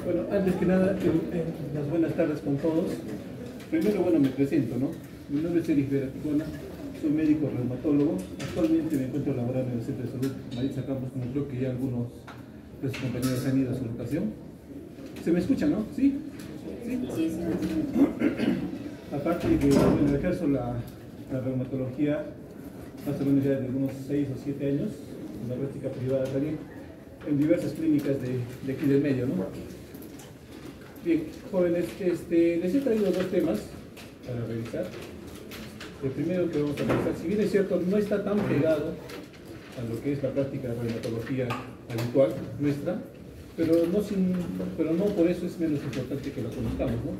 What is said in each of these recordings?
Bueno, antes que nada, las buenas tardes con todos. Primero, bueno, me presento, ¿no? Mi nombre es Erich Vera Ticona, soy médico reumatólogo. Actualmente me encuentro laborando en el Centro de Salud Maritza Campos, como creo que ya algunos de sus compañeros han ido a su locación. ¿Se me escucha, no? ¿Sí? ¿Sí? Sí, sí. Aparte de que, bueno, ejerzo la reumatología más o menos ya de unos 6 o 7 años, en la práctica privada también, en diversas clínicas de aquí del medio, ¿no? Bien, jóvenes, les he traído dos temas para revisar. El primero que vamos a revisar, si bien es cierto, no está tan pegado a lo que es la práctica de reumatología habitual nuestra, pero no por eso es menos importante que lo conozcamos, ¿no?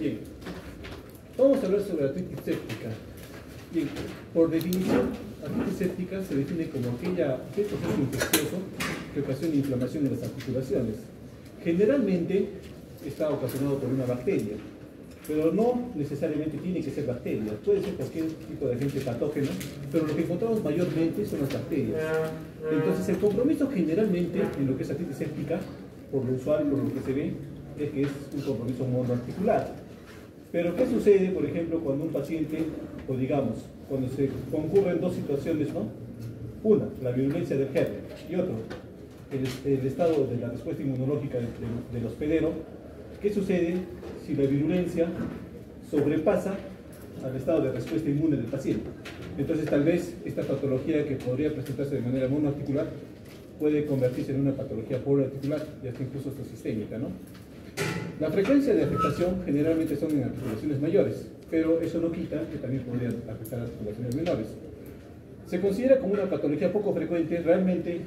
Bien, vamos a hablar sobre la artritis séptica. Bien, por definición, artritis séptica se define como aquel proceso infeccioso que ocasiona inflamación en las articulaciones. Generalmente está ocasionado por una bacteria, pero no necesariamente tiene que ser bacteria, puede ser cualquier tipo de agente patógeno, pero lo que encontramos mayormente son las bacterias. Entonces, el compromiso generalmente en lo que es artritis séptica, por lo usual, por lo que se ve, es que es un compromiso monoarticular. Pero ¿qué sucede, por ejemplo, cuando un paciente, o digamos, cuando se concurren dos situaciones, ¿no? Una, la virulencia del germen, y otro, el estado de la respuesta inmunológica del hospedero? ¿Qué sucede si la virulencia sobrepasa al estado de respuesta inmune del paciente? Entonces, tal vez esta patología que podría presentarse de manera monoarticular puede convertirse en una patología poliarticular y hasta incluso sistémica, ¿no? La frecuencia de afectación generalmente son en articulaciones mayores, pero eso no quita que también podrían afectar a articulaciones menores. Se considera como una patología poco frecuente. Realmente,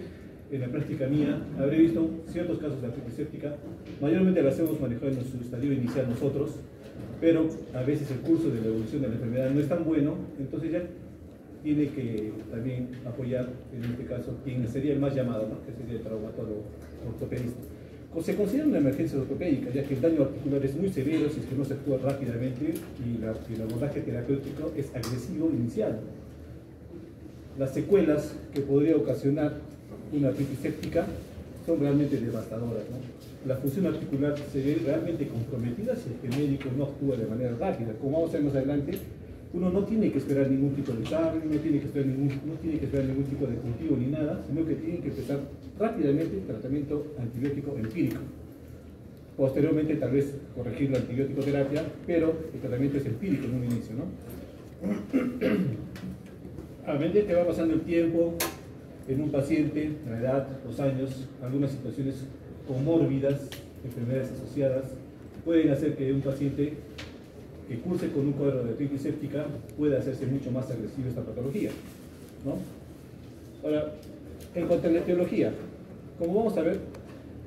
en la práctica mía, habré visto ciertos casos de artritis séptica. Mayormente las hemos manejado en su estadio inicial nosotros, pero a veces el curso de la evolución de la enfermedad no es tan bueno, entonces ya tiene que también apoyar, en este caso, quien sería el más llamado, ¿no? Que sería el traumatólogo ortopedista. Se considera una emergencia ortopédica, ya que el daño articular es muy severo si es que no se actúa rápidamente y el abordaje terapéutico es agresivo inicial. Las secuelas que podría ocasionar una artritis séptica son realmente devastadoras, ¿no? La función articular se ve realmente comprometida si el médico no actúa de manera rápida. Como vamos a ver más adelante, uno no tiene que esperar ningún tipo de cambio, no tiene que esperar ningún tipo de cultivo ni nada, sino que tiene que empezar rápidamente el tratamiento antibiótico empírico. Posteriormente, tal vez corregir la antibiótico terapia, pero el tratamiento es empírico en un inicio, ¿no? A medida que va pasando el tiempo, en un paciente, la edad, los años, algunas situaciones comórbidas, enfermedades asociadas, pueden hacer que un paciente que curse con un cuadro de artritis séptica pueda hacerse mucho más agresivo esta patología, ¿no? Ahora, en cuanto a la etiología, como vamos a ver,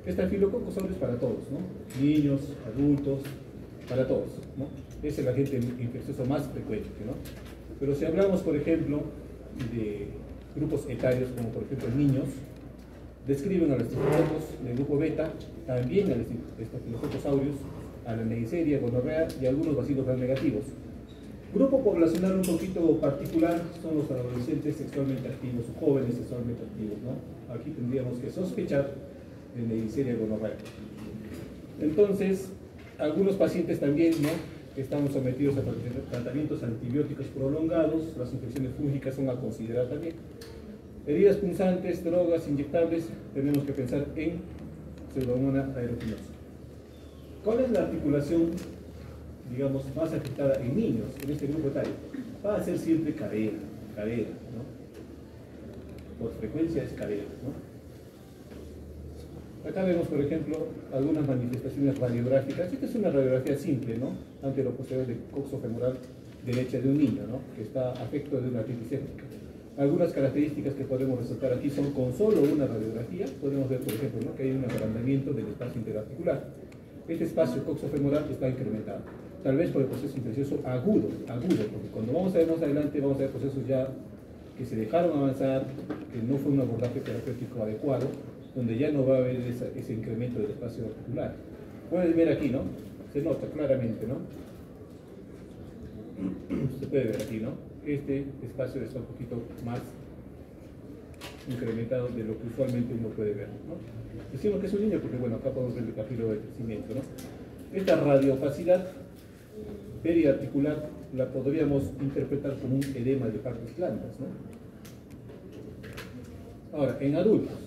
Staphylococcus aureus para todos, ¿no? Niños, adultos, para todos, ¿no? Es el agente infeccioso más frecuente, ¿no? Pero si hablamos, por ejemplo, de grupos etarios, como por ejemplo niños, describen a los Staphylococcus del grupo beta, también a los Staphylococcus aureus, a la Neisseria, gonorrea y algunos bacilos gram negativos. Grupo poblacional un poquito particular son los adolescentes sexualmente activos, jóvenes sexualmente activos, ¿no? Aquí tendríamos que sospechar de Neisseria gonorrea. Entonces, algunos pacientes también, ¿no?, que están sometidos a tratamientos antibióticos prolongados, las infecciones fúngicas son a considerar también. Heridas punzantes, drogas, inyectables, tenemos que pensar en Pseudomonas aeruginosa. ¿Cuál es la articulación, digamos, más afectada en niños, en este grupo etario? Va a ser siempre cadera, ¿no? Por frecuencia es cadera, ¿no? Acá vemos, por ejemplo, algunas manifestaciones radiográficas. Esta es una radiografía simple, ¿no? Antero-posterior de coxo femoral derecha de un niño, ¿no?, que está afecto de una artritis séptica. Algunas características que podemos resaltar aquí son con solo una radiografía. Podemos ver, por ejemplo, ¿no?, que hay un agrandamiento del espacio interarticular. Este espacio coxofemoral está incrementado, tal vez por el proceso infeccioso agudo, porque cuando vamos a ver más adelante vamos a ver procesos ya que se dejaron avanzar, que no fue un abordaje terapéutico adecuado, donde ya no va a haber ese incremento del espacio articular. Pueden ver aquí, ¿no? Se nota claramente, ¿no? Se puede ver aquí, ¿no? este espacio está un poquito más incrementado de lo que usualmente uno puede ver, ¿no? Decimos que es un niño porque, bueno, acá podemos ver el capítulo de crecimiento, ¿no? Esta radiopacidad periarticular la podríamos interpretar como un edema de partes blandas, ¿no? Ahora, en adultos,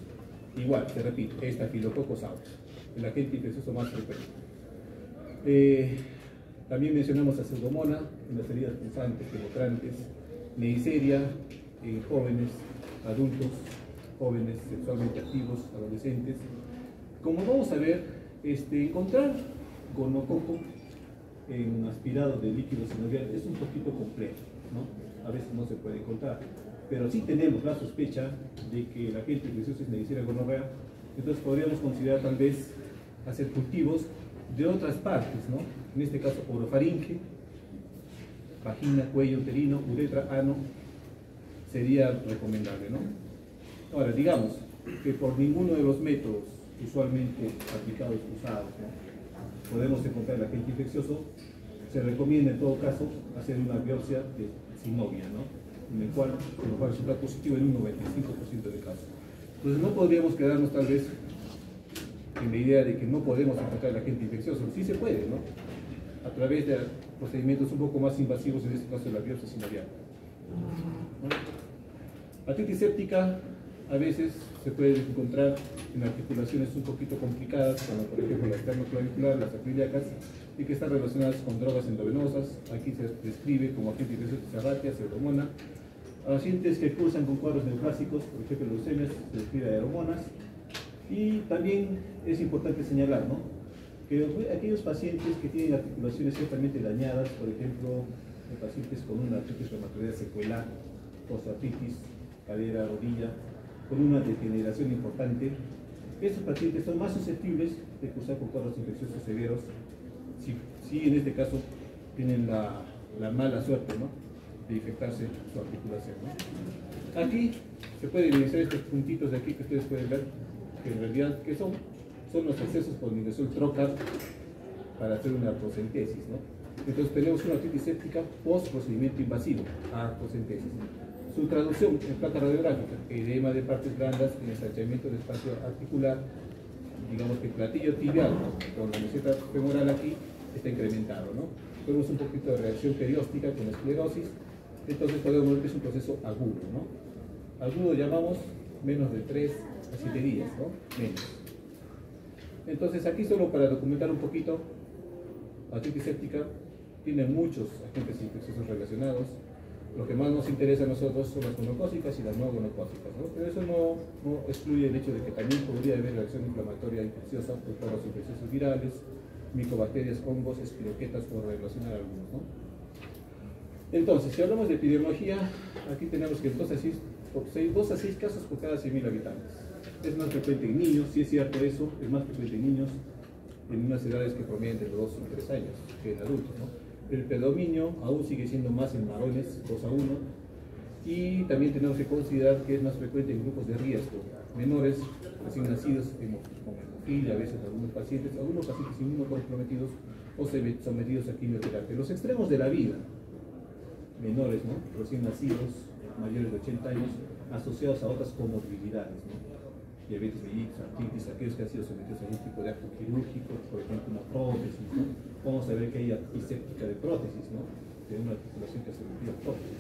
igual, se repite, Staphylococcus aureus, el agente infeccioso más frecuente. También mencionamos a Pseudomonas en las heridas punzantes, penetrantes, Neisseria en jóvenes, adultos, jóvenes sexualmente activos, adolescentes. Como vamos a ver, encontrar gonococo en aspirado de líquido sinovial es un poquito complejo, ¿no? A veces no se puede encontrar, pero sí tenemos la sospecha de que el agente infeccioso es Neisseria gonorrea. Entonces podríamos considerar tal vez hacer cultivos de otras partes, ¿no? En este caso orofaringe, vagina, cuello uterino, uretra, ano, sería recomendable, ¿no? Ahora, digamos que por ninguno de los métodos usualmente aplicados, usados, ¿no?, podemos encontrar el agente infeccioso, se recomienda en todo caso hacer una biopsia de sinovia, ¿no?, en el cual nos va a resultar positivo en un 95% de casos. Entonces no podríamos quedarnos tal vez en la idea de que no podemos encontrar el agente infeccioso. Sí se puede, ¿no?, a través de procedimientos un poco más invasivos, en este caso la biopsia sinovial, ¿no? La artritis séptica a veces se puede encontrar en articulaciones un poquito complicadas, como por ejemplo la esternoclavicular, las acrílicas, y que están relacionadas con drogas endovenosas. Aquí se describe como agente infeccioso Serratia, Pseudomonas. A pacientes que cursan con cuadros neoplásicos, por ejemplo leucemias, se describe Aeromonas. Y también es importante señalar, ¿no?, que aquellos pacientes que tienen articulaciones ciertamente dañadas, por ejemplo, pacientes con una artritis reumatoidea secuelar, osteoartritis, cadera, rodilla, con una degeneración importante, estos pacientes son más susceptibles de cursar con cuadros infecciosos severos si en este caso tienen la mala suerte, ¿no?, de infectarse su articulación, ¿no? Aquí se pueden evidenciar estos puntitos de aquí que ustedes pueden ver, que en realidad ¿qué son? Son los excesos por nigrosol trocar para hacer una artrocentesis, ¿no? Entonces tenemos una artritis séptica post procedimiento invasivo, artrocentesis. Su traducción en placa radiográfica: edema de partes blandas en ensanchamiento del espacio articular, digamos que el platillo tibial, ¿no?, con la meseta femoral aquí está incrementado, ¿no? Tenemos un poquito de reacción perióstica con esclerosis. Entonces podemos ver que es un proceso agudo, ¿no? Agudo llamamos menos de 3 a 7 días, ¿no?, menos. Entonces aquí solo para documentar un poquito, la artritis séptica tiene muchos agentes infecciosos relacionados. Lo que más nos interesa a nosotros son las gonocócicas y las no gonocócicas, ¿no? Pero eso no excluye el hecho de que también podría haber reacción inflamatoria infecciosa por cuadros infecciosos virales, micobacterias, hongos, espiroquetas, por relacionar algunos, ¿no? Entonces, si hablamos de epidemiología, aquí tenemos que 2 a 6 casos por cada 100.000 habitantes. Es más frecuente en niños, sí es cierto eso, es más frecuente en niños en unas edades que promedian de 2 y 3 años que en adultos, ¿no? El predominio aún sigue siendo más en varones, 2 a 1, y también tenemos que considerar que es más frecuente en grupos de riesgo, menores, recién nacidos con hemofilia, a veces algunos pacientes inmunocomprometidos o sometidos a quimioterapia. Los extremos de la vida, menores, ¿no?, recién nacidos, mayores de 80 años, asociados a otras comorbilidades, ¿no?, diabetes mellitus, artritis, aquellos que han sido sometidos a algún tipo de acto quirúrgico, por ejemplo una prótesis, ¿no? Vamos a ver que hay artritis séptica de prótesis, ¿no?, de una articulación que ha sometido a prótesis.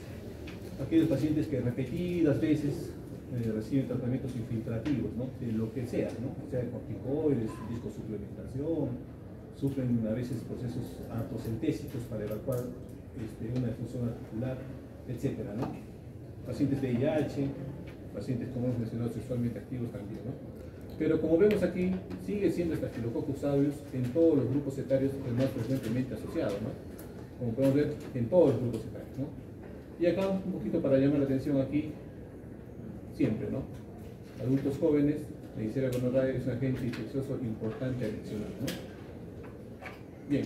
Aquellos pacientes que repetidas veces reciben tratamientos infiltrativos, ¿no?, de lo que sea, ¿no?, sea corticoides, discosuplementación, sufren a veces procesos artrocentésicos para evacuar una defunción articular, etcétera, ¿no? Pacientes de VIH, pacientes, como hemos mencionado, sexualmente activos también, ¿no? Pero como vemos aquí, sigue siendo Staphylococcus aureus en todos los grupos etarios el más frecuentemente asociado, ¿no?, como podemos ver en todos los grupos etarios, ¿no? Y acá un poquito para llamar la atención aquí, siempre, ¿no?, adultos jóvenes, Neisseria gonorrhoeae es un agente infeccioso importante a mencionar, ¿no? Bien,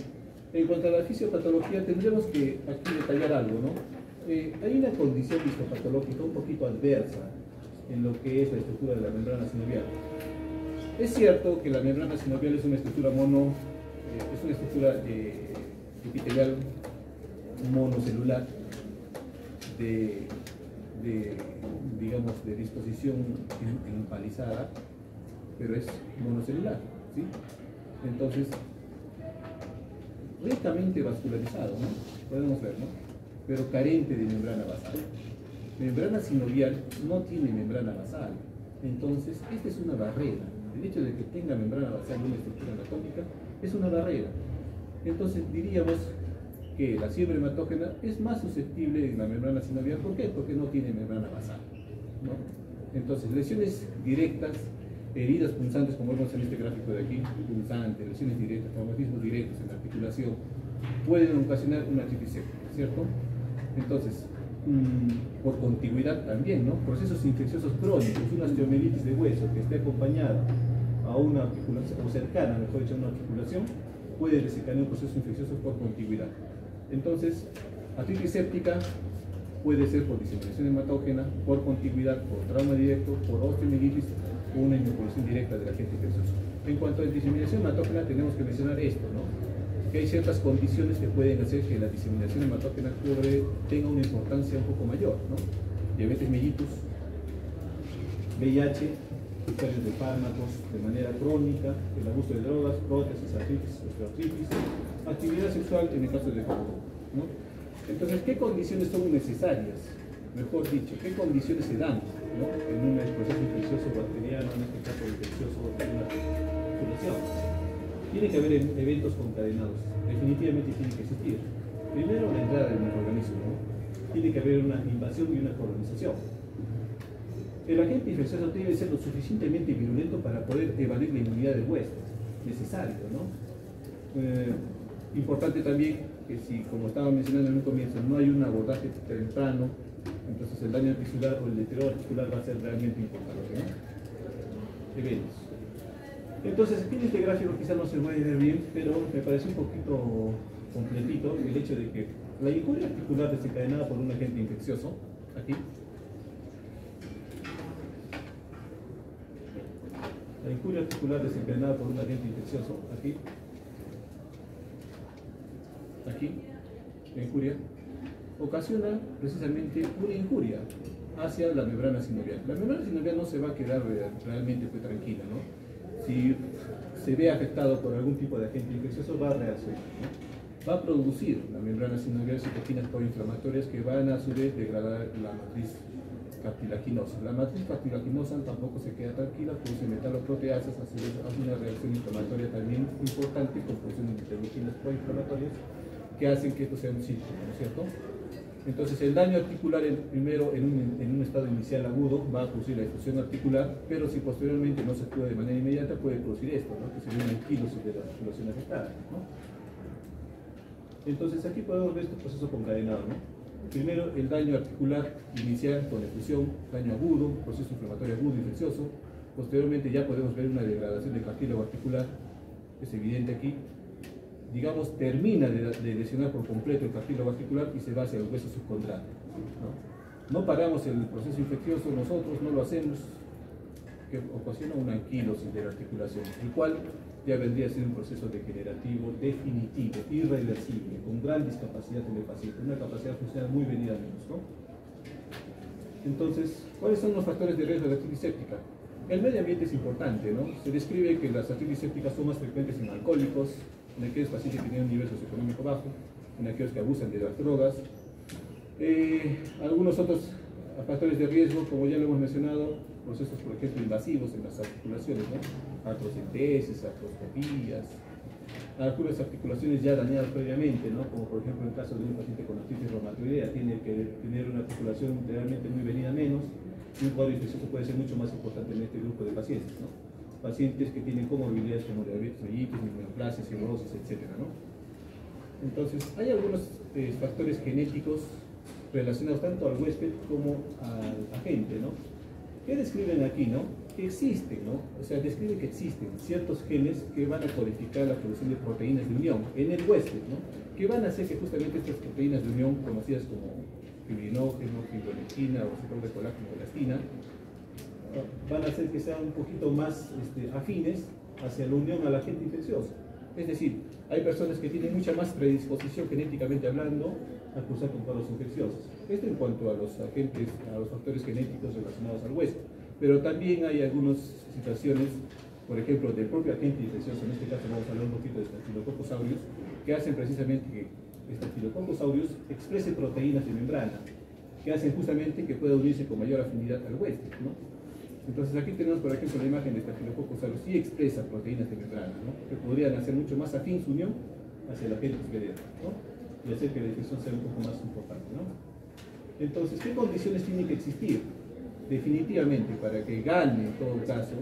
en cuanto a la fisiopatología, tendremos que aquí detallar algo, ¿no? Hay una condición histopatológica un poquito adversa en lo que es la estructura de la membrana sinovial. Es cierto que la membrana sinovial es una estructura es una estructura epitelial monocelular, de, digamos, de disposición empalizada, pero es monocelular, ¿sí? Entonces, ricamente vascularizado, ¿no? Podemos ver, ¿no? Pero carente de membrana basal. Membrana sinovial no tiene membrana basal. Entonces, esta es una barrera. El hecho de que tenga membrana basal en una estructura anatómica es una barrera. Entonces, diríamos que la fiebre hematógena es más susceptible en la membrana sinovial. ¿Por qué? Porque no tiene membrana basal, ¿no? Entonces, lesiones directas, heridas punzantes, como vemos en este gráfico de aquí, punzantes, lesiones directas, traumatismos directos en la articulación, pueden ocasionar una artritis séptica, ¿cierto? Entonces, por contigüidad también, ¿no? Procesos infecciosos crónicos, una osteomielitis de hueso que esté acompañada a una articulación, o cercana, mejor dicho, a una articulación, puede desencadenar un proceso infeccioso por contigüidad. Entonces, artritis séptica puede ser por diseminación hematógena, por contigüidad, por trauma directo, por osteomielitis o una inoculación directa del agente infeccioso. En cuanto a diseminación hematógena, tenemos que mencionar esto, ¿no? Que hay ciertas condiciones que pueden hacer que la diseminación hematógena tenga una importancia un poco mayor, ¿no? Diabetes mellitus, VIH, usuarios de fármacos de manera crónica, el abuso de drogas, prótesis, artritis, osteoartritis, actividad sexual en el caso de juego, ¿no? Entonces, ¿qué condiciones son necesarias? Mejor dicho, ¿qué condiciones se dan, ¿no? En un proceso infeccioso bacteriano, en este caso infeccioso de una circulación? Tiene que haber eventos concadenados, definitivamente tiene que existir. Primero, la entrada del microorganismo, ¿no? Tiene que haber una invasión y una colonización. El agente infeccioso debe ser lo suficientemente virulento para poder evadir la inmunidad del huésped, necesario, ¿no? Importante también que si, como estaba mencionando en un comienzo, no hay un abordaje temprano, entonces el daño articular o el deterioro articular va a ser realmente importante, ¿no? Eventos. Entonces, aquí en este gráfico quizás no se puede ver bien, pero me parece un poquito completito el hecho de que la injuria articular desencadenada por un agente infeccioso, aquí, la injuria articular desencadenada por un agente infeccioso, aquí, la injuria, ocasiona precisamente una injuria hacia la membrana sinovial. La membrana sinovial no se va a quedar realmente pues, tranquila, ¿no? Si se ve afectado por algún tipo de agente infeccioso, va a reaccionar, ¿no? Va a producir la membrana sinovial citoquinas proinflamatorias que van a su vez degradar la matriz cartilaginosa. La matriz cartilaginosa tampoco se queda tranquila, produce metaloproteasas, a su vez hace una reacción inflamatoria también importante con producción de interleuquinas proinflamatorias que hacen que esto sea un círculo, ¿no es cierto? Entonces el daño articular primero en un estado inicial agudo va a producir la difusión articular, pero si posteriormente no se actúa de manera inmediata puede producir esto, ¿no? Que sería una anquilosis de la articulación afectada, ¿no? Entonces aquí podemos ver este proceso concadenado, ¿no? Primero el daño articular inicial con efusión, daño agudo, proceso inflamatorio agudo infeccioso. Posteriormente ya podemos ver una degradación del cartílago articular, es evidente aquí. Digamos, termina de lesionar por completo el cartílago articular y se va hacia el hueso subcondral, ¿no? Paramos el proceso infeccioso nosotros, no lo hacemos, que ocasiona una anquilosis de la articulación, el cual ya vendría a ser un proceso degenerativo definitivo, irreversible, con gran discapacidad en el paciente, una capacidad funcional muy venida menos, ¿no? Entonces, ¿cuáles son los factores de riesgo de artritis séptica? El medio ambiente es importante, ¿no? Se describe que las artritis sépticas son más frecuentes en alcohólicos, en aquellos pacientes que tienen un nivel socioeconómico bajo, en aquellos que abusan de las drogas. Algunos otros factores de riesgo, como ya lo hemos mencionado, procesos, por ejemplo, invasivos en las articulaciones, ¿no? Artrocentesis, artroscopías, algunas articulaciones ya dañadas previamente, ¿no? Como por ejemplo en el caso de un paciente con artritis reumatoidea, tiene que tener una articulación realmente muy venida menos, y un cuadro infeccioso puede ser mucho más importante en este grupo de pacientes, ¿no? Pacientes que tienen comorbilidades como diabetes mellitus, neoplasias, cirrosis, etc., ¿no? Entonces, hay algunos factores genéticos relacionados tanto al huésped como al agente, ¿no? ¿Qué describen aquí, no? Que existen, ¿no? O sea, describen que existen ciertos genes que van a codificar la producción de proteínas de unión en el huésped, ¿no? Que van a hacer que justamente estas proteínas de unión, conocidas como fibrinógeno, fibronectina o receptor de colágeno o elastina, van a hacer que sean un poquito más afines hacia la unión al agente infeccioso. Es decir, hay personas que tienen mucha más predisposición genéticamente hablando a cursar con cuadros infecciosos. Esto en cuanto a los agentes, a los factores genéticos relacionados al hueso. Pero también hay algunas situaciones, por ejemplo, del propio agente infeccioso, en este caso vamos a hablar un poquito de Staphylococcus aureus, que hacen precisamente que Staphylococcus aureus exprese proteínas de membrana, que hacen justamente que pueda unirse con mayor afinidad al huésped, ¿no? Entonces aquí tenemos, por ejemplo, la imagen de Staphylococcus aureus, sí expresa proteínas de membrana, ¿no? Que podrían hacer mucho más afín su unión hacia el agente hospedero, ¿no? Y hacer que la infección sea un poco más importante, ¿no? Entonces, ¿qué condiciones tienen que existir? Definitivamente, para que gane, en todo caso,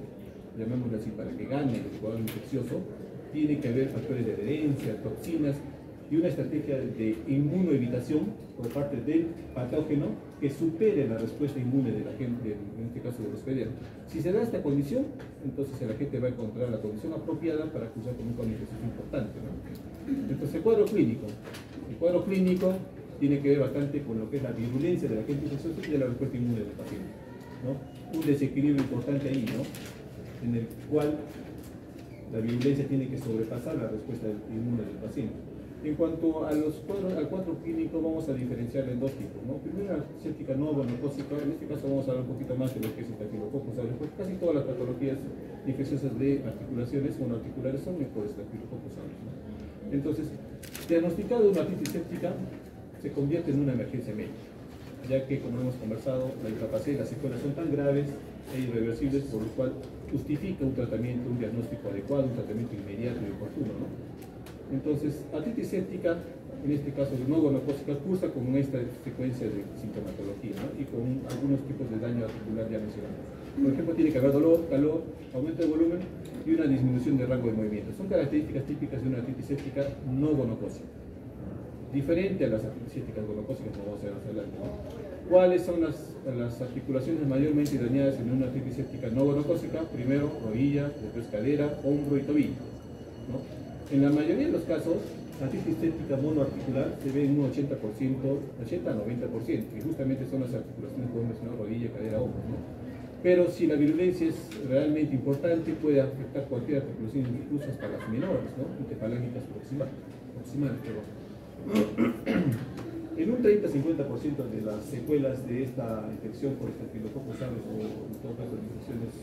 llamémoslo así, para que gane el cuadro infeccioso, tiene que haber factores de adherencia, toxinas y una estrategia de inmunoevitación por parte del patógeno que supere la respuesta inmune de la gente, en este caso del hospedero. Si se da esta condición, entonces el agente va a encontrar la condición apropiada para cursar con un cuadro infeccioso importante, ¿no? Entonces, el cuadro clínico. El cuadro clínico tiene que ver bastante con lo que es la virulencia del agente infeccioso y de la respuesta inmune del paciente, ¿no? Un desequilibrio importante ahí, ¿no? En el cual la virulencia tiene que sobrepasar la respuesta inmune del paciente. En cuanto a al cuadro clínico, vamos a diferenciar en dos tipos, ¿no? Primero, la séptica no gonocócica. En este caso vamos a hablar un poquito más de lo que es el Staphylococcus aureus, porque casi todas las patologías infecciosas de articulaciones monoarticulares son por Staphylococcus aureus, ¿no? Entonces, diagnosticado una otitis séptica, se convierte en una emergencia médica, ya que, como hemos conversado, la incapacidad y las secuelas son tan graves e irreversibles, por lo cual justifica un tratamiento, un diagnóstico adecuado, un tratamiento inmediato y oportuno, ¿no? Entonces, otitis séptica, en este caso de no gonocócica, cursa con esta secuencia de sintomatología, ¿no? Y con algunos tipos de daño articular ya mencionados. Por ejemplo, tiene que haber dolor, calor, aumento de volumen y una disminución de rango de movimiento. Son características típicas de una otitis séptica no gonocócica, diferente a las otitis sépticas gonocócicas, como vamos a ver más adelante, ¿no? ¿Cuáles son las articulaciones mayormente dañadas en una otitis séptica no gonocócica? Primero, rodilla, después cadera, hombro y tobillo, ¿no? En la mayoría de los casos, la otitis séptica monoarticular se ve en un 80%, 80-90%, y justamente son las articulaciones, como mencionado, rodilla, cadera, hombro, ¿no? Pero si la virulencia es realmente importante, puede afectar cualquier articulación, incluso hasta las menores, ¿no? Interfalángicas proximales, En un 30-50% de las secuelas de esta infección por Staphylococcus aureus o en todo caso de infecciones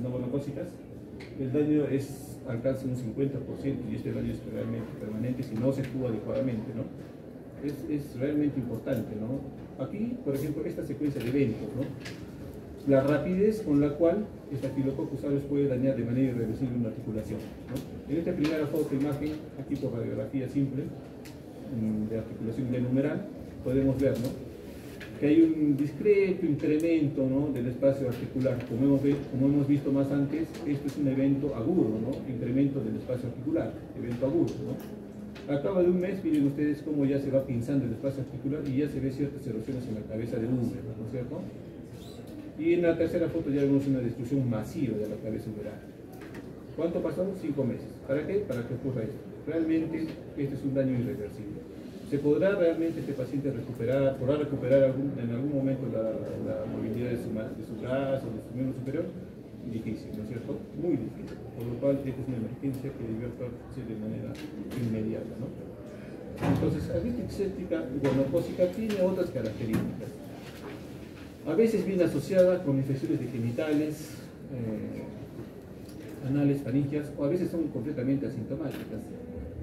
no gonocócicas, el daño alcanza un 50% y este daño es realmente permanente si no se actúa adecuadamente, ¿no? Es realmente importante, ¿no? Aquí, por ejemplo, esta secuencia de eventos, ¿no? La rapidez con la cual Staphylococcus aureus puede dañar de manera irreversible una articulación, ¿no? En esta primera imagen, aquí por radiografía simple, de articulación glenumeral, podemos ver, ¿no?, que hay un discreto incremento, ¿no?, del espacio articular. Como hemos visto más antes, esto es un evento agudo, ¿no?, incremento del espacio articular, evento agudo, ¿no? A cabo de un mes, miren ustedes cómo ya se va pinzando el espacio articular y ya se ve ciertas erosiones en la cabeza del húmero, ¿no es cierto? Y en la tercera foto ya vemos una destrucción masiva de la cabeza humeral. ¿Cuánto pasó? 5 meses. ¿Para qué? Para que ocurra esto. Realmente, este es un daño irreversible. ¿Se podrá realmente este paciente recuperar, podrá recuperar en algún momento la movilidad de su brazo, de su miembro superior? Difícil, ¿no es cierto? Muy difícil. Por lo cual, esta es una emergencia que debe actuarse de manera inmediata, ¿no? Entonces, la otitis séptica gonocócica tiene otras características. A veces viene asociada con infecciones de genitales, anales, faringias, o a veces son completamente asintomáticas.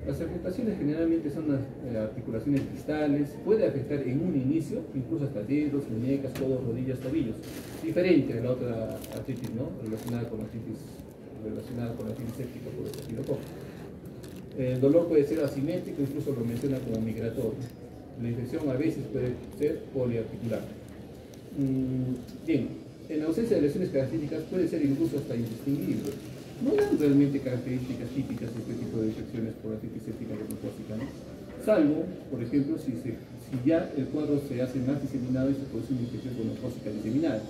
Las afectaciones generalmente son las articulaciones distales, puede afectar en un inicio, incluso hasta dedos, muñecas, codos, rodillas, tobillos, diferente a la otra artritis, ¿no?, relacionada con la otitis séptica por el estafilococo. El dolor puede ser asimétrico, incluso lo menciona como migratorio. La infección a veces puede ser poliarticular. Bien, en ausencia de lesiones características puede ser incluso hasta indistinguible. No dan realmente características típicas de este tipo de infecciones por otitis séptica gonocócica, ¿no? Salvo, por ejemplo, si ya el cuadro se hace más diseminado y se produce una infección gonocócica diseminada,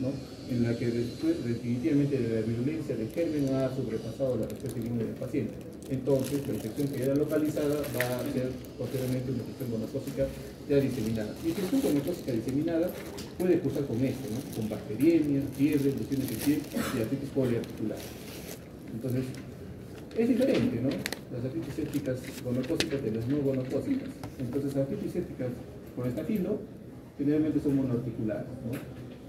¿no?, en la que después definitivamente la virulencia del germen ha sobrepasado la respuesta inmune del paciente. Entonces, la infección que era localizada va a ser posteriormente una infección gonocócica ya diseminada. La infección gonocócica diseminada puede cursar con esto, ¿no?, con bacteriemias, fiebre, lesiones de piel y artritis poliarticular. Entonces, Es diferente, ¿no? Las artritis sépticas gonocócicas de las no gonocócicas. Entonces, las artritis sépticas con estafilo generalmente son monoarticulares, ¿no?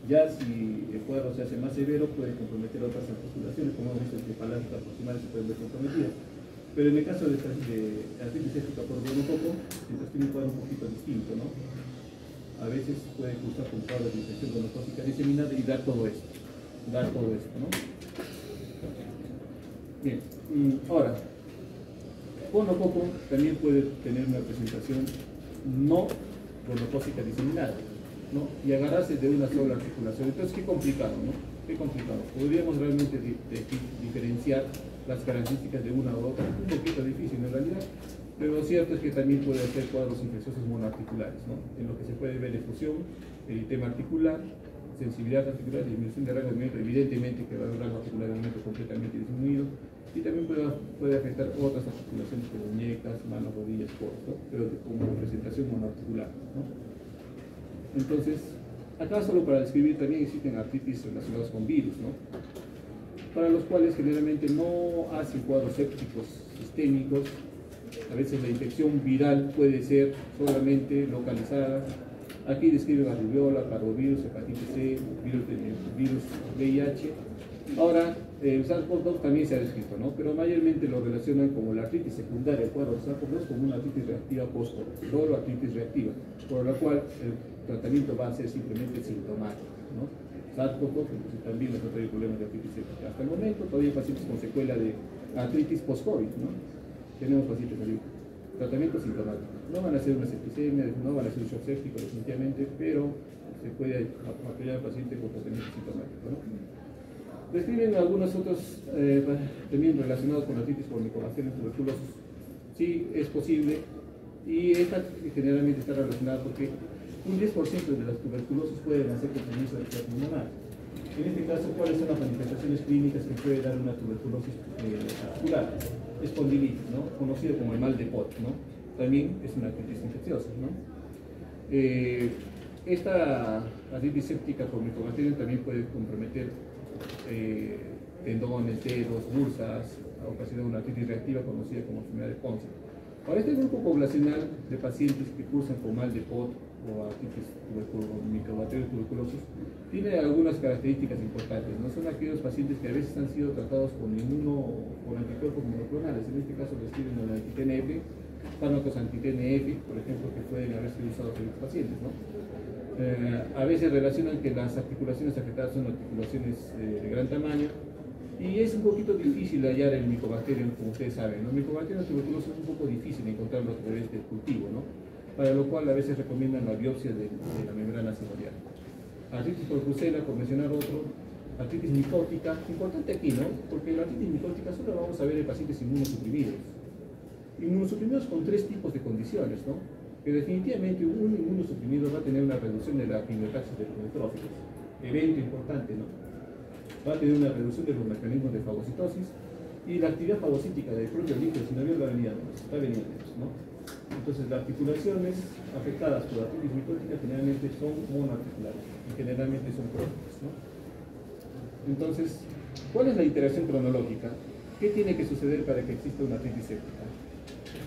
Ya si el cuadro se hace más severo, puede comprometer otras articulaciones, como hemos visto que palastras proximales se pueden ver comprometidas. Pero en el caso de artritis séptica por gonococo, entonces tiene un cuadro un poquito distinto, ¿no? A veces puede cursar con cuadros de infección gonocócica diseminada y dar todo esto. ¿No? Bien, ahora, gonococo también puede tener una presentación no gonocócica diseminada, ¿no? Y agarrarse de una sola articulación. Entonces, qué complicado, ¿no? Qué complicado. Podríamos realmente diferenciar las características de una u otra. Un poquito difícil en realidad, pero lo cierto es que también puede hacer cuadros infecciosos monoarticulares, ¿no? En lo que se puede ver efusión, eritema articular, sensibilidad articular, disminución de rango de movimiento, evidentemente que va a haber un rango articular de movimiento completamente disminuido, y también puede afectar otras articulaciones como muñecas, manos, rodillas, codos, ¿no? Pero como presentación monoarticular, ¿no? Entonces, acá solo para describir también existen artritis relacionadas con virus, ¿no? Para los cuales generalmente no hacen cuadros sépticos sistémicos. A veces la infección viral puede ser solamente localizada. Aquí describen a rubiola, parvovirus, hepatitis C, virus VIH. Ahora, el SARS-CoV-2 también se ha descrito, ¿no? Pero mayormente lo relacionan como la artritis secundaria al cuadro de SARS-CoV-2 como una artritis reactiva post-COVID, solo artritis reactiva, por la cual el tratamiento va a ser simplemente sintomático, ¿no? SARS-CoV-2 también nos ha traído problemas de artritis séptica. Hasta el momento todavía hay pacientes con secuela de artritis post-COVID, ¿no? Tenemos pacientes ahí. Tratamiento sintomático. No van a ser una septicemia, no van a ser un shock séptico definitivamente, pero se puede apoyar al paciente con tratamiento sintomático, ¿no? Describen algunos otros también relacionados con artritis por micobacterias tuberculosis. Sí, es posible, y esta generalmente está relacionada porque un 10% de las tuberculosis pueden hacer con permiso del cuerpo pulmonar. En este caso, ¿cuáles son las manifestaciones clínicas que puede dar una tuberculosis articular? Espondilitis, ¿no? Conocido como el mal de Pot, ¿no? También es una artritis infecciosa, ¿no? Esta artritis séptica por micobacterias también puede comprometer tendones, dedos, bursas, ocasionar una artritis reactiva conocida como enfermedad de Ponce. Ahora, este grupo poblacional de pacientes que cursan con mal de Pot o artritis micobacterias tuberculosis tiene algunas características importantes, ¿no? Son aquellos pacientes que a veces han sido tratados con anticuerpos monoclonales, en este caso describen el anti-TNF, fármacos anti-TNF, por ejemplo, que pueden haber sido usados en estos pacientes, ¿no? A veces relacionan que las articulaciones afectadas son articulaciones de gran tamaño, y es un poquito difícil hallar el Mycobacterium, como ustedes saben, ¿no? Mycobacterium tuberculosis es un poco difícil encontrarlo a través del cultivo, ¿no? Para lo cual a veces recomiendan la biopsia de la membrana sinovial. Artritis por brucela, por mencionar otro. Artritis micótica, importante aquí, ¿no? Porque la artritis micótica solo vamos a ver en pacientes inmunosuprimidos. Inmunosuprimidos con tres tipos de condiciones, ¿no? Que definitivamente un inmunosuprimido va a tener una reducción de la quimiotaxis de los neutrófilos. Evento importante, ¿no? Va a tener una reducción de los mecanismos de fagocitosis y la actividad fagocítica del propio líquido sinovial va a venir menos, ¿no? Entonces, las articulaciones afectadas por artritis micótica generalmente son monoarticulares y generalmente son crónicas, ¿no? Entonces, ¿cuál es la interacción cronológica? ¿Qué tiene que suceder para que exista una artritis séptica?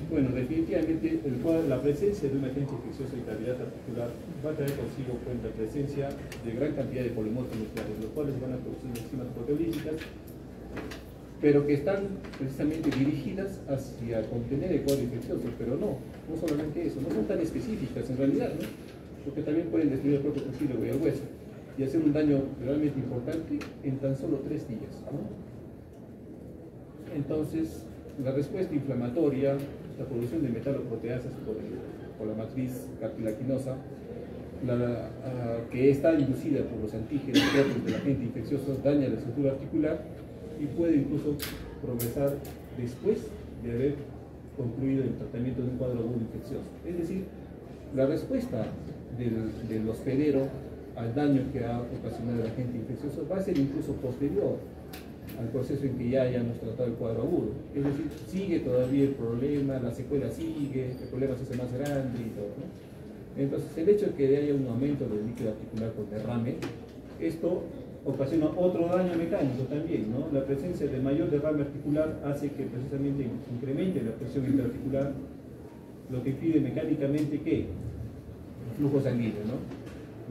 Bueno, definitivamente la presencia de un agente infeccioso y cavidad articular va a traer consigo la presencia de gran cantidad de polimorfos nucleares, los cuales van a producir enzimas proteolíticas, pero que están precisamente dirigidas hacia contener el cuadro infeccioso, pero no solamente eso, no son tan específicas en realidad, ¿no? Porque también pueden destruir el propio cartílago y el hueso y hacer un daño realmente importante en tan solo 3 días, ¿no? Entonces, la respuesta inflamatoria, la producción de metaloproteasas por la matriz cartilaginosa, que está inducida por los antígenos propios del agente infeccioso, daña la estructura articular y puede incluso progresar después de haber concluido el tratamiento de un cuadro agudo infeccioso. Es decir, la respuesta del hospedero al daño que ha ocasionado el agente infeccioso va a ser incluso posterior al proceso en que ya hayamos tratado el cuadro agudo. Es decir, sigue todavía el problema, la secuela sigue, el problema se hace más grande y todo, ¿no? Entonces, el hecho de que haya un aumento del líquido articular con derrame, esto ocasiona otro daño mecánico también, ¿no? La presencia de mayor derrame articular hace que precisamente incremente la presión intraarticular, lo que impide mecánicamente que el flujo sanguíneo, ¿no?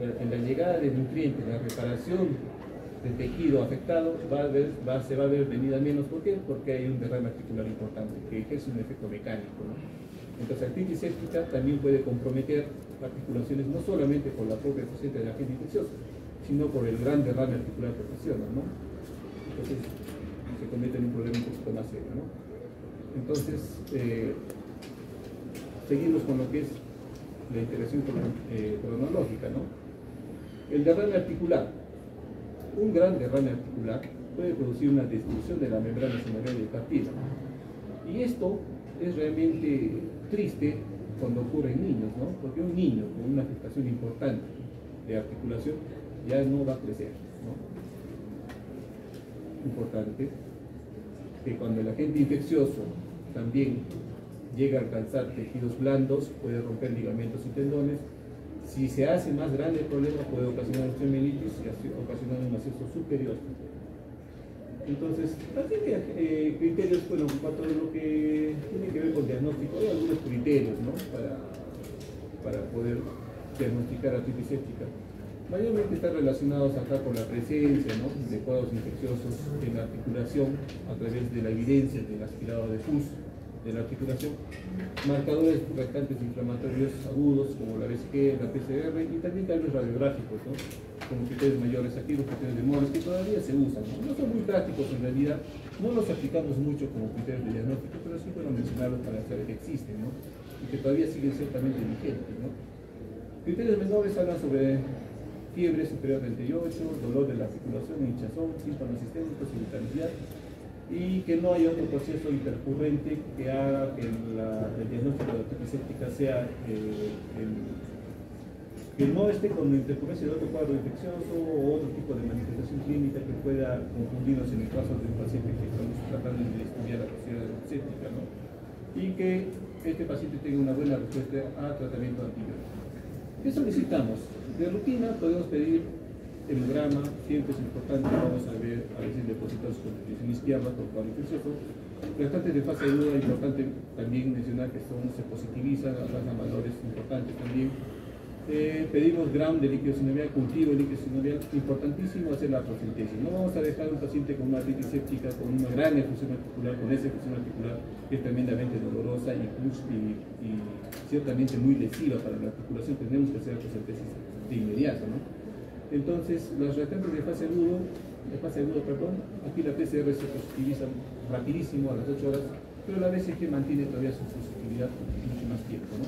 En la llegada de nutrientes, la reparación del tejido afectado se va a ver venida menos. ¿Por qué? Porque hay un derrame articular importante que ejerce un efecto mecánico, ¿no? Entonces, la artritis séptica también puede comprometer articulaciones no solamente por la propia presencia del agente infeccioso, sino por el gran derrame articular que ocasiona, ¿no? Entonces, se convierte en un problema un poquito más serio, ¿no? Entonces, seguimos con lo que es la integración cronológica, ¿no? El derrame articular. Un gran derrame articular puede producir una destrucción de la membrana sinovial del cartílago. Y esto es realmente triste cuando ocurre en niños, ¿no? Porque un niño con una afectación importante de articulación ya no va a crecer, ¿no? Importante que cuando el agente infeccioso también llega a alcanzar tejidos blandos, puede romper ligamentos y tendones. Si se hace más grande el problema, puede ocasionar osteomielitis y ocasionar un acceso superior. Entonces, también hay criterios, bueno, para todo lo que tiene que ver con diagnóstico, hay algunos criterios, ¿no? para poder diagnosticar artritis séptica. Mayormente están relacionados acá con la presencia, ¿no?, de cuadros infecciosos en la articulación a través de la evidencia del aspirado de pus de la articulación, marcadores restantes inflamatorios agudos como la BCG, la PCR y también cambios radiográficos, ¿no?, como criterios mayores aquí, los criterios de Morris que todavía se usan, ¿no? No son muy prácticos en realidad, no los aplicamos mucho como criterios de diagnóstico, pero sí puedo mencionarlos para saber que existen, ¿no?, y que todavía siguen ciertamente vigentes, ¿no? Criterios menores hablan sobre fiebre superior a 38, dolor de la articulación, hinchazón, síntomas sistémicos, irritabilidad, y que no hay otro proceso intercurrente que haga que el diagnóstico de artritis séptica sea que no esté con la intercurrencia de otro cuadro infeccioso o otro tipo de manifestación clínica que pueda confundirnos en el caso de un paciente que estamos tratando de estudiar la posibilidad séptica, ¿no? Y que este paciente tenga una buena respuesta a tratamiento antibiótico. ¿Qué solicitamos? De rutina podemos pedir hemograma, siempre es importante, vamos a ver a veces depósitos con dirección izquierda por cuadro infeccioso. Restantes de fase aguda, importante también mencionar que se positivizan, alcanzan valores importantes también. Pedimos gram de líquido sinovial, cultivo de líquido sinovial, importantísimo hacer la procentesis. No vamos a dejar a un paciente con una artritis séptica, con una gran efusión articular, con esa efusión articular que es tremendamente dolorosa y ciertamente muy lesiva para la articulación. Tenemos que hacer la procentesis de inmediato, ¿no? Entonces, los restantes de fase aguda, aquí la PCR se positiviza rapidísimo a las 8 horas, pero la BCG mantiene todavía su positividad mucho más tiempo, ¿no?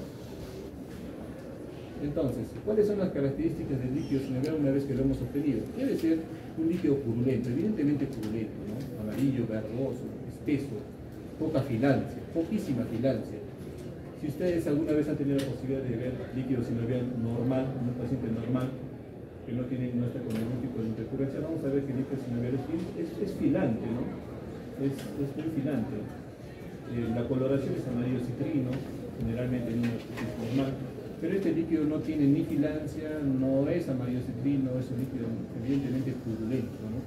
Entonces, ¿cuáles son las características del líquido sinovial una vez que lo hemos obtenido? Debe ser un líquido purulento, evidentemente purulento, ¿no? Amarillo, verdoso, espeso, poca filancia, poquísima filancia. Si ustedes alguna vez han tenido la posibilidad de ver líquido sinovial normal, un paciente normal, que no está con ningún tipo de intercurrencia, vamos a ver que el líquido sinovial es filante, ¿no? Es muy filante. La coloración es amarillo citrino, generalmente en un es normal, pero este líquido no tiene ni filancia, no es amarillo citrino, es un líquido evidentemente purulento, ¿no?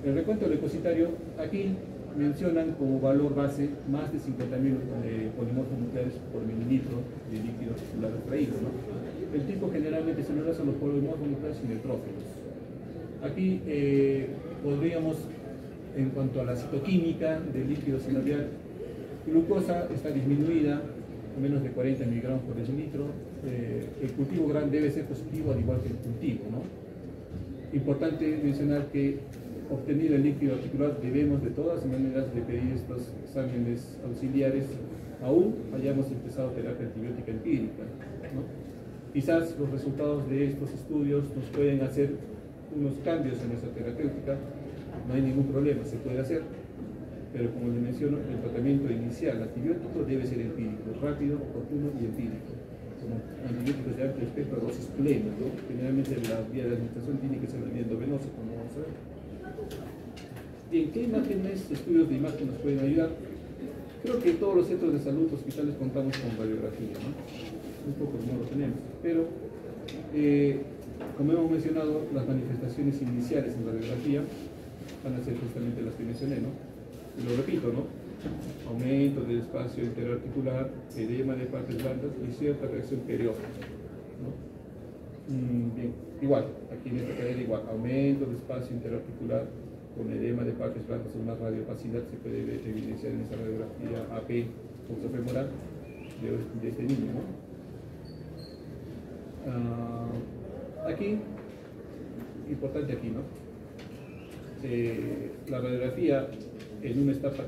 El recuento leucocitario, aquí mencionan como valor base más de 50.000 polimorfos nucleares por mililitro de líquido articular extraído, ¿no? El tipo generalmente se nos da son los polimorfos nucleares simetrófilos. Aquí podríamos, en cuanto a la citoquímica del líquido sinovial, glucosa está disminuida a menos de 40 miligramos por decilitro. El cultivo GRAM debe ser positivo al igual que el cultivo, ¿no? Importante mencionar que obtenido el líquido articular debemos de todas maneras de pedir estos exámenes auxiliares aún hayamos empezado terapia antibiótica empírica, ¿no? Quizás los resultados de estos estudios nos pueden hacer unos cambios en nuestra terapéutica, no hay ningún problema, se puede hacer, pero como les menciono, el tratamiento inicial antibiótico debe ser empírico, rápido, oportuno y empírico. Como antibióticos de amplio espectro, dosis plena, ¿no? Generalmente la vía de administración tiene que ser la vía endovenosa, como vamos a ver. Bien, ¿qué imágenes, estudios de imagen nos pueden ayudar? Creo que todos los centros de salud hospitales contamos con radiografía, ¿no? Un poco no lo tenemos, pero Como hemos mencionado, las manifestaciones iniciales en radiografía van a ser justamente las que mencioné, ¿no? Y lo repito, ¿no? Aumento del espacio interarticular, edema de partes blandas y cierta reacción periódica, ¿no? Bien, igual, aquí en esta cadera igual, aumento del espacio interarticular con edema de partes blandas o más radiopacidad se puede evidenciar en esta radiografía AP femoral de este niño, ¿no? Aquí, importante aquí, ¿no? La radiografía en una etapa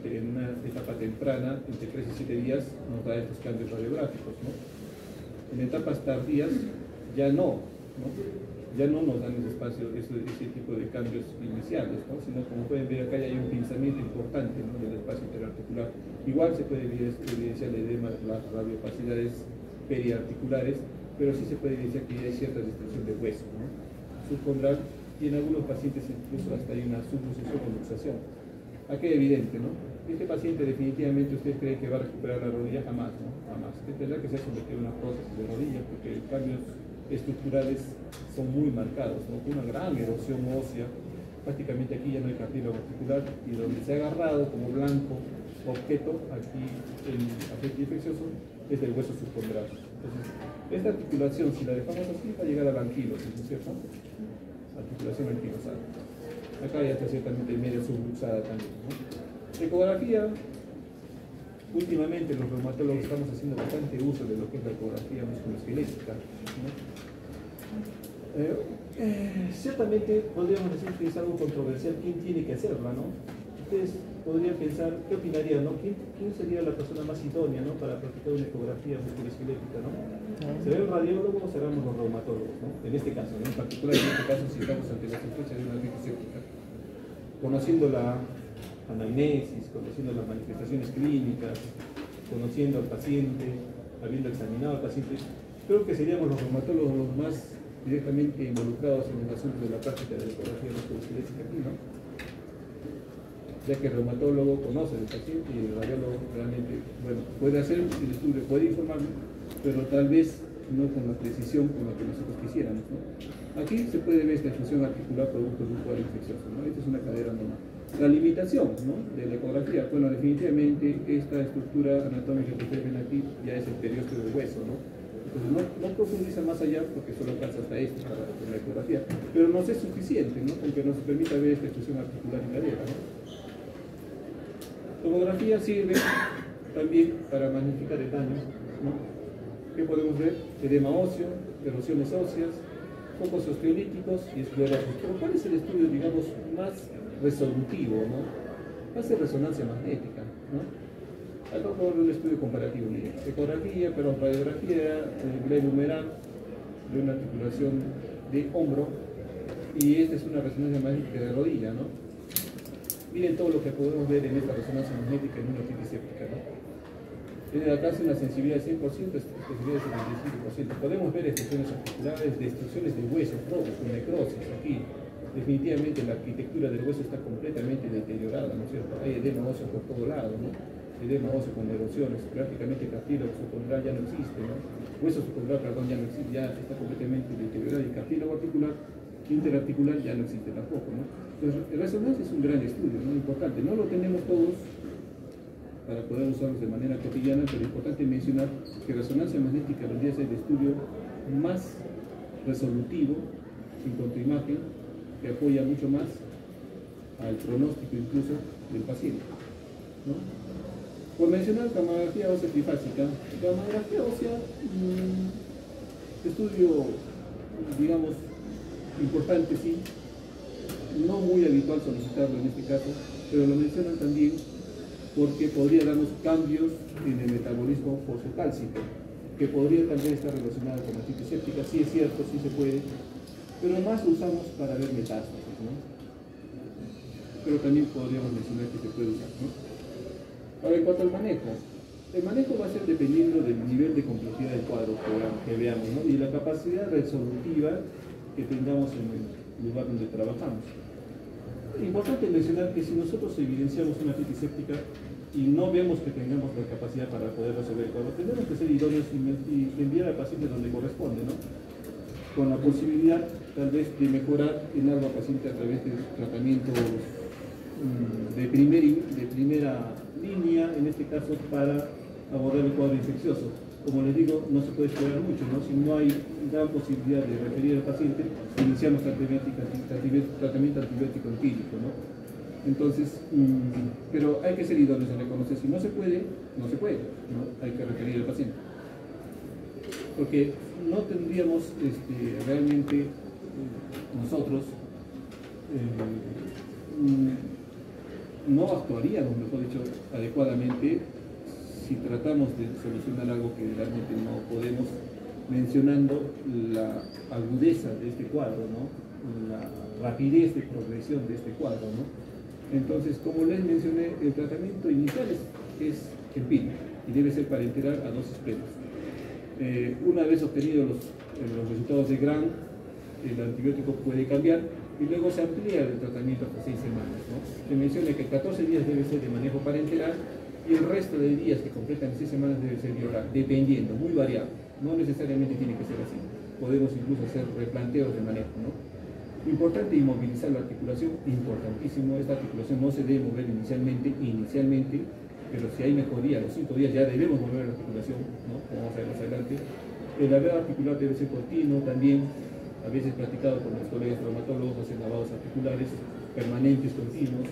temprana, entre 3 y 7 días, nos da estos cambios radiográficos, ¿no? En etapas tardías ya no nos dan ese espacio, ese tipo de cambios iniciales, ¿no? Sino como pueden ver acá ya hay un pinzamiento importante, ¿no?, del espacio interarticular. Igual se puede evidenciar el edema, las radiopacidades periarticulares, pero sí se puede evidenciar que hay cierta destrucción de hueso, ¿no? Subcondral, y en algunos pacientes incluso hasta hay una subluxación o luxación. Aquí es evidente, ¿no? Este paciente definitivamente usted cree que va a recuperar la rodilla, jamás, ¿no? Jamás. Es verdad que se ha sometido a una prótesis de rodilla porque cambios estructurales son muy marcados, ¿no? Una gran erosión ósea, prácticamente aquí ya no hay cartílago articular y donde se ha agarrado como blanco objeto, aquí el agente infeccioso, es el hueso subcondral. Entonces, esta articulación, si la dejamos así, va a llegar al anquilosis, ¿no es cierto? Articulación anquilosal. Acá ya está ciertamente medio subluxada también, ¿no? Ecografía. Últimamente los reumatólogos estamos haciendo bastante uso de lo que es la ecografía musculoesquelética, ¿no? Ciertamente podríamos decir que es algo controversial quién tiene que hacerla, ¿no? Ustedes podrían pensar, ¿qué opinarían, no? ¿Quién sería la persona más idónea, ¿no?, para practicar una ecografía musculoesquelética, ¿no? ¿Será el radiólogo o serán los reumatólogos, ¿no? En este caso, ¿no? En particular, en este caso, si estamos ante la sospecha de una artritis séptica, conociendo la anamnesis, conociendo las manifestaciones clínicas, conociendo al paciente, habiendo examinado al paciente, creo que seríamos los reumatólogos los más directamente involucrados en el asunto de la práctica de la ecografía musculoesquelética aquí, ¿no? Ya que el reumatólogo conoce al paciente y el radiólogo realmente, bueno, puede hacer el estudio, puede informarlo, pero tal vez no con la precisión con la que nosotros quisiéramos, ¿no? Aquí se puede ver esta effusión articular producto de un cuadro infeccioso, ¿no? Esta es una cadera normal. La limitación, ¿no?, de la ecografía, bueno, definitivamente esta estructura anatómica que ustedes ven aquí ya es el periósteo del hueso, ¿no? Entonces no profundiza más allá porque solo alcanza hasta esto para la ecografía, pero nos es suficiente, ¿no?, con que nos permita ver esta effusión articular en cadera, ¿no? Tomografía sirve también para magnificar el daño, ¿no? ¿Qué podemos ver? Edema óseo, erosiones óseas, focos osteolíticos y esclerosis. Pero ¿cuál es el estudio, digamos, más resolutivo, ¿no? Va a ser resonancia magnética, ¿no? Acá vamos a ver un estudio comparativo, miren. Ecografía, pero radiografía glenohumeral de una articulación de hombro, y esta es una resonancia magnética de rodilla, ¿no? Miren todo lo que podemos ver en esta resonancia magnética en una artritis séptica, ¿no? Tiene acá una sensibilidad de 100%, especificidad de 75%. Podemos ver efecciones articulares, destrucciones de hueso propio, con necrosis aquí. Definitivamente la arquitectura del hueso está completamente deteriorada, ¿no es cierto? Hay edema óseo por todo lado, ¿no? Edema óseo con erosiones, prácticamente cartílago subcondral ya no existe, ¿no? Hueso subcondral, perdón, ya no existe, ya está completamente deteriorado, y cartílago articular, interarticular ya no existe tampoco, ¿no? Entonces, el resonancia es un gran estudio, ¿no? Importante, no lo tenemos todos para poder usarlos de manera cotidiana, pero es importante mencionar que resonancia magnética vendría a ser el estudio más resolutivo en cuanto a imagen, que apoya mucho más al pronóstico incluso del paciente, ¿no? Por mencionar gamografía ósea trifásica, gamografía ósea, estudio, digamos, importante, sí, no muy habitual solicitarlo en este caso, pero lo mencionan también porque podría darnos cambios en el metabolismo fosfocálcico, que podría también estar relacionado con la artritis séptica. Sí es cierto, sí se puede, pero más lo usamos para ver metástasis, ¿no? Pero también podríamos mencionar que se puede usar, ¿no? Ahora, en cuanto al manejo, el manejo va a ser dependiendo del nivel de complejidad del cuadro que veamos, ¿no?, y la capacidad resolutiva que tengamos en el lugar donde trabajamos. Importante mencionar que si nosotros evidenciamos una artritis séptica y no vemos que tengamos la capacidad para poder resolver el cuadro, tenemos que ser idóneos y enviar al paciente donde corresponde, ¿no? con la posibilidad tal vez de mejorar en algo al paciente a través de tratamientos de primera línea, en este caso para abordar el cuadro infeccioso. Como les digo, no se puede esperar mucho, ¿no? Si no hay gran posibilidad de referir al paciente, iniciamos tratamiento antibiótico empírico, ¿no? Entonces, pero hay que ser idóneos en reconocer. Si no se puede, no se puede, ¿no? Hay que referir al paciente. Porque no tendríamos realmente nosotros, no actuaríamos, mejor dicho, adecuadamente si tratamos de solucionar algo que realmente no podemos, mencionando la agudeza de este cuadro, ¿no? La rapidez de progresión de este cuadro, ¿no? Entonces, como les mencioné, el tratamiento inicial es empírico y debe ser parenteral a dosis plenas. Una vez obtenidos los resultados de Graham, el antibiótico puede cambiar y luego se amplía el tratamiento hasta 6 semanas, ¿no? Se menciona que 14 días debe ser de manejo parenteral y el resto de días que completan 6 semanas debe ser de oral, dependiendo, muy variable. No necesariamente tiene que ser así. Podemos incluso hacer replanteos de manejo, ¿no? Importante inmovilizar la articulación, importantísimo. Esta articulación no se debe mover inicialmente, pero si hay mejoría, a los 5 días ya debemos mover la articulación, ¿no? Como vamos a ver más adelante. El lavado articular debe ser continuo también, a veces practicado por los colegas traumatólogos, hacen lavados articulares permanentes, continuos,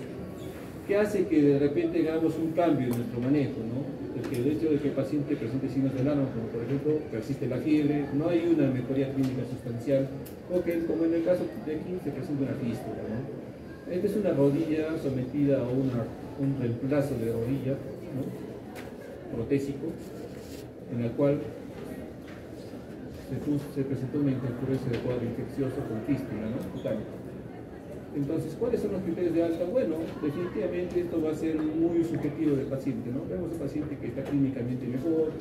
que hace que de repente hagamos un cambio en nuestro manejo, ¿no? Porque el hecho de que el paciente presente signos de alarma, como por ejemplo persiste la fiebre, no hay una mejoría clínica sustancial, o que como en el caso de aquí se presenta una fístula, ¿no? Esta es una rodilla sometida a un reemplazo de rodilla, ¿no? Protésico, en el cual se presentó una intercurrencia de cuadro infeccioso con fístula, ¿no? Cutáneo. Entonces, ¿cuáles son los criterios de alta? Bueno, definitivamente esto va a ser muy subjetivo del paciente, ¿no? Vemos al paciente que está clínicamente mejor,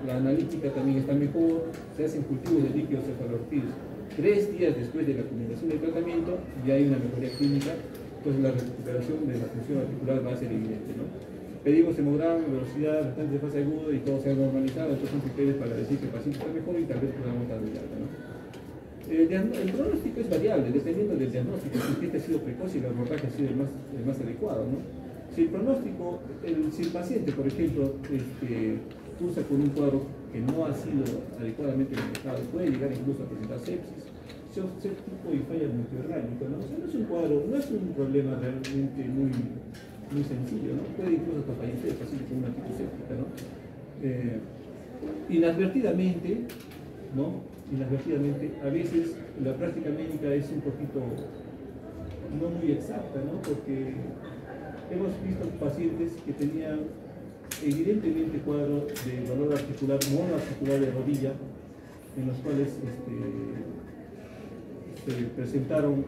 la analítica también está mejor, se hacen cultivos de líquidos cefalorraquídeos. 3 días después de la culminación del tratamiento ya hay una mejoría clínica, entonces la recuperación de la función articular va a ser evidente, ¿no? Pedimos hemograma, velocidad, restante de fase aguda y todo se ha normalizado, estos son criterios para decir que el paciente está mejor y tal vez podamos dar de alta, ¿no? El pronóstico es variable, dependiendo del diagnóstico, si este ha sido precoz y el abordaje ha sido el más adecuado, ¿no? Si el pronóstico, si el paciente, por ejemplo, cursa con un cuadro que no ha sido adecuadamente manejado, puede llegar incluso a presentar sepsis, shock séptico y falla multiorgánica, ¿no? O sea, no es un cuadro, no es un problema realmente muy sencillo, ¿no? Puede incluso hasta fallecer el paciente con una actitud séptica, ¿no? Inadvertidamente, ¿no? A veces la práctica médica es un poquito no muy exacta, ¿no? Porque hemos visto pacientes que tenían evidentemente cuadro de dolor articular, monoarticular de rodilla, en los cuales se presentaron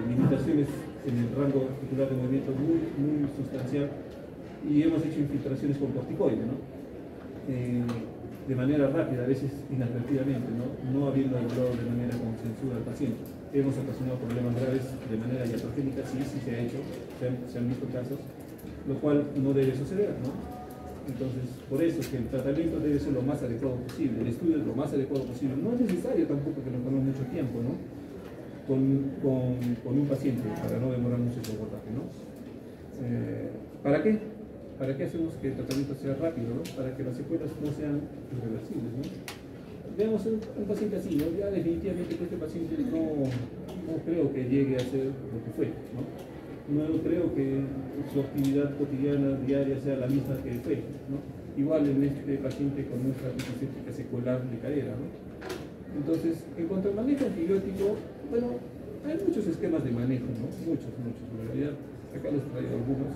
limitaciones en el rango articular de movimiento muy sustancial y hemos hecho infiltraciones con corticoide, ¿no? De manera rápida, a veces inadvertidamente, no habiendo evaluado de manera concienzuda al paciente. Hemos ocasionado problemas graves de manera iatrogénica, sí se ha hecho, se han visto casos, lo cual no debe suceder, ¿no? Entonces, por eso es que el tratamiento debe ser lo más adecuado posible, el estudio es lo más adecuado posible. No es necesario tampoco que nos tomemos mucho tiempo, ¿no? Con un paciente, para no demorar mucho su abordaje, ¿no? ¿Para qué? ¿Para qué hacemos que el tratamiento sea rápido, ¿no? Para que las secuelas no sean irreversibles, ¿no? Veamos un paciente así, ¿no? Ya definitivamente este paciente no creo que llegue a ser lo que fue, ¿no? No creo que su actividad cotidiana, diaria, sea la misma que fue, ¿no? Igual en este paciente con nuestra antiséptica secular de cadera, ¿no? Entonces, en cuanto al manejo antibiótico, bueno, hay muchos esquemas de manejo, ¿no? Muchos, en realidad, acá les traigo algunos.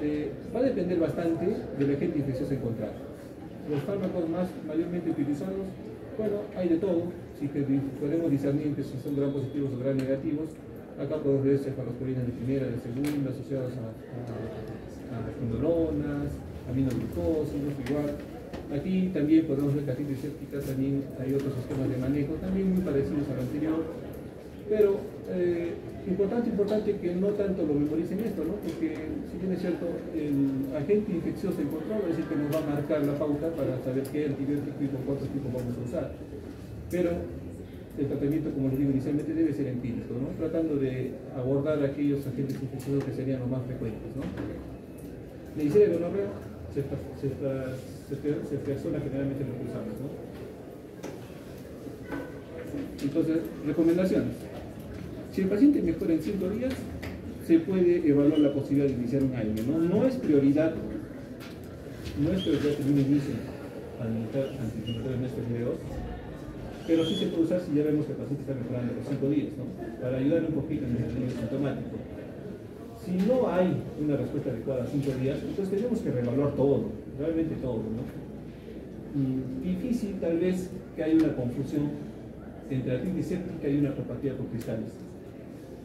Va a depender bastante del agente infeccioso encontrado. Los fármacos mayormente utilizados, bueno, hay de todo. Si podemos discernir entre si son gram positivos o gram negativos, acá podemos ver cefalosporinas de primera, de segunda, asociados a indolonas, aminoglucósidos, igual. Aquí también podemos ver que antisépticas, también hay otros esquemas de manejo, también muy parecidos al anterior, pero importante que no tanto lo memoricen esto, ¿no? Porque si bien es cierto, el agente infeccioso encontrado es el que nos va a marcar la pauta para saber qué antibiótico y con cuántos tipos vamos a usar. Pero el tratamiento, como les digo inicialmente, debe ser empírico, ¿no? Tratando de abordar aquellos agentes infecciosos que serían los más frecuentes, ¿no? Neisseria gonorrea, ceftriaxona generalmente lo que usamos, ¿no? Entonces, recomendaciones. Si el paciente mejora en 5 días, se puede evaluar la posibilidad de iniciar un AINE, ¿no? No es prioridad tener un inicio antiinflamatorio en estos videos, pero sí se puede usar si ya vemos que el paciente está mejorando los 5 días, ¿no? Para ayudar un poquito en el tratamiento sintomático. Si no hay una respuesta adecuada a 5 días, entonces tenemos que reevaluar todo, realmente todo, ¿no? Difícil tal vez que haya una confusión entre artritis séptica y una artropatía por cristales.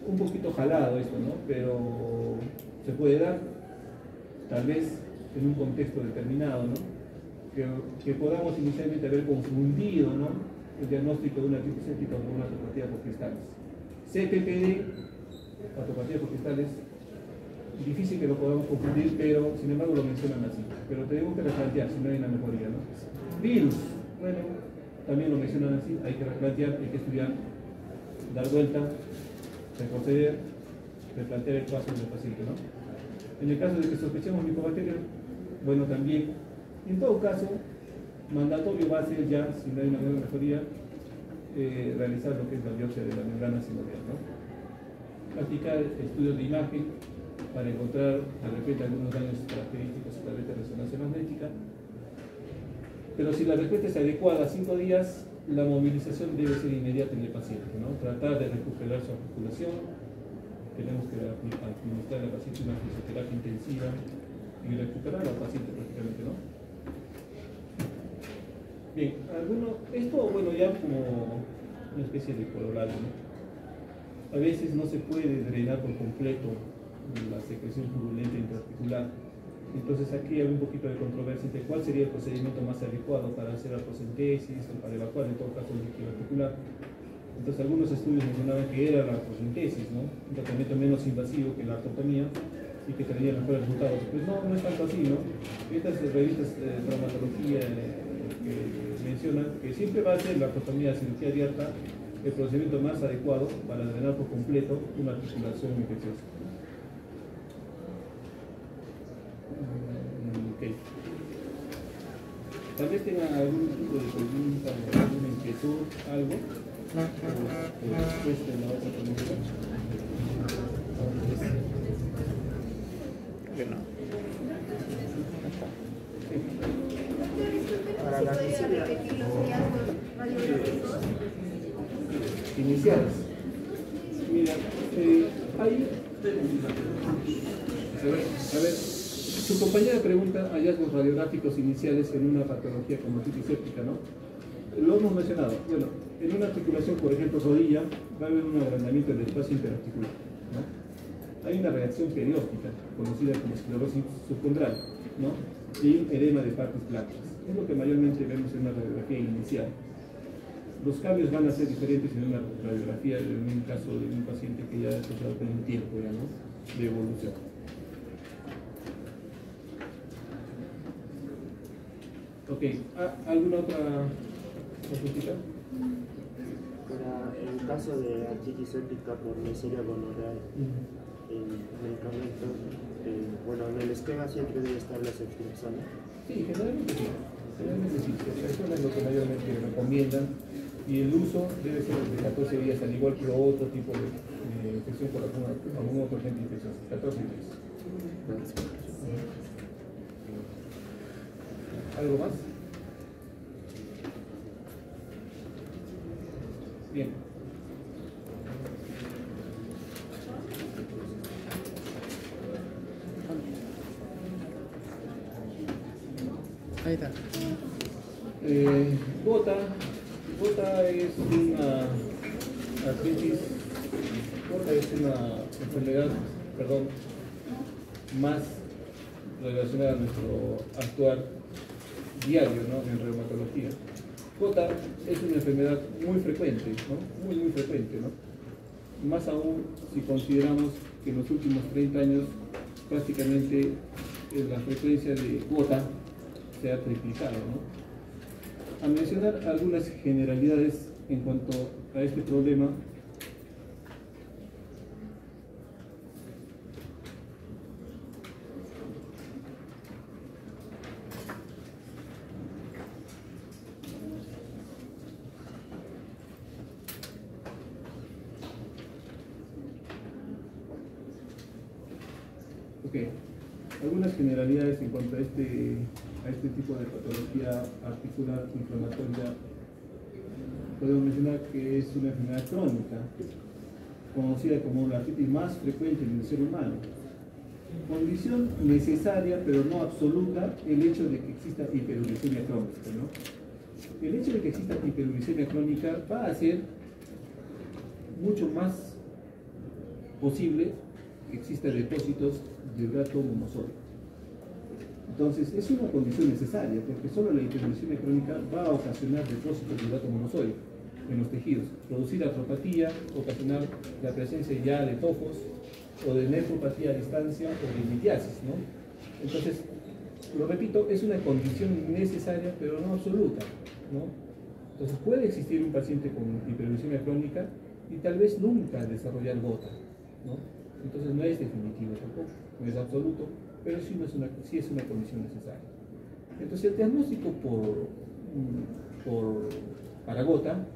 Un poquito jalado esto, ¿no? Pero se puede dar, tal vez en un contexto determinado, ¿no? Que podamos inicialmente haber confundido, ¿no? El diagnóstico de una artritis séptica con una artropatía por cristales. CPPD, artropatía por cristales, difícil que lo podamos confundir, pero sin embargo lo mencionan así. Pero tenemos que replantear si no hay una mejoría, ¿no? Virus, bueno, también lo mencionan así, hay que replantear, hay que estudiar, dar vuelta, retroceder, replantear el caso del paciente, ¿no? En el caso de que sospechemos micobacterias, bueno, también, en todo caso, mandatorio va a ser ya, si no hay una mejoría, realizar lo que es la biopsia de la membrana sinovial, ¿no? Practicar estudios de imagen para encontrar de repente algunos daños característicos a través de resonancia magnética. Pero si la respuesta es adecuada a 5 días, la movilización debe ser inmediata en el paciente, ¿no? Tratar de recuperar su articulación, tenemos que administrar al paciente una fisioterapia intensiva y recuperar al paciente prácticamente, ¿no? Bien, esto, bueno, ya como una especie de corolario, ¿no? A veces no se puede drenar por completo la secreción purulenta intraarticular. Entonces aquí hay un poquito de controversia entre cuál sería el procedimiento más adecuado para hacer artrocentesis o para evacuar en todo caso el líquido articular. Entonces algunos estudios mencionaban que era la artrocentesis, ¿no? Un tratamiento menos invasivo que la artrotomía y que tendría mejores resultados. Pues no es tanto así, ¿no? Estas revistas de traumatología que mencionan que siempre va a ser la artrotomía, cirugía abierta, el procedimiento más adecuado para drenar por completo una articulación infecciosa. Okay. Tal vez tengan algún tipo de pregunta, alguna inquietud, algo, o después de la otra pregunta. Para la iniciales. Mira, hay. A ver, su compañera pregunta hallazgos radiográficos iniciales en una patología como artritis séptica, ¿no? Lo hemos mencionado. Bueno, en una articulación, por ejemplo, rodilla, va a haber un agrandamiento del espacio interarticular, ¿no? Hay una reacción perióstica, conocida como esclerosis subcondral, ¿no? Y un edema de partes blancas. Es lo que mayormente vemos en una radiografía inicial. Los cambios van a ser diferentes en una radiografía, en un caso de un paciente que ya ha pasado con un tiempo ya, ¿no? De evolución. Ok, ¿alguna otra pregunta? Para el caso de artritis séptica por Neisseria gonorrea, el medicamento, bueno, en el esquema siempre debe estar la ceftriaxona. Sí, generalmente sí. Generalmente sí. Ceftriaxona es lo que mayormente recomiendan y el uso debe ser de 14 días, al igual que otro tipo de infección por algún otro agente infeccioso. 14 días. ¿Algo más? Bien. Ahí está. Gota es una artritis, gota es una enfermedad, más relacionada a nuestro actuar diario, ¿no? En reumatología. Gota es una enfermedad muy frecuente, ¿no? Muy frecuente, ¿no? Más aún si consideramos que en los últimos 30 años prácticamente la frecuencia de gota se ha triplicado, ¿no? A mencionar algunas generalidades en cuanto a este problema. Ok, algunas generalidades en cuanto a este tipo de patología articular inflamatoria. Podemos mencionar que es una enfermedad crónica, conocida como la artritis más frecuente en el ser humano. Condición necesaria, pero no absoluta, el hecho de que exista hiperuricemia crónica, ¿no? El hecho de que exista hiperuricemia crónica va a hacer mucho más posible que exista depósitos de urato monosódico. Entonces, es una condición necesaria, porque solo la hiperuricemia crónica va a ocasionar depósitos de urato monosódico en los tejidos, producir artropatía, ocasionar la presencia ya de tofos, o de nefropatía a distancia, o de litiasis, ¿no? Entonces, lo repito, es una condición necesaria, pero no absoluta, ¿no? Entonces, puede existir un paciente con hiperuricemia crónica y tal vez nunca desarrollar gota, ¿no? Entonces, no es definitivo tampoco, no es absoluto, pero sí es una condición necesaria. Entonces, el diagnóstico para gota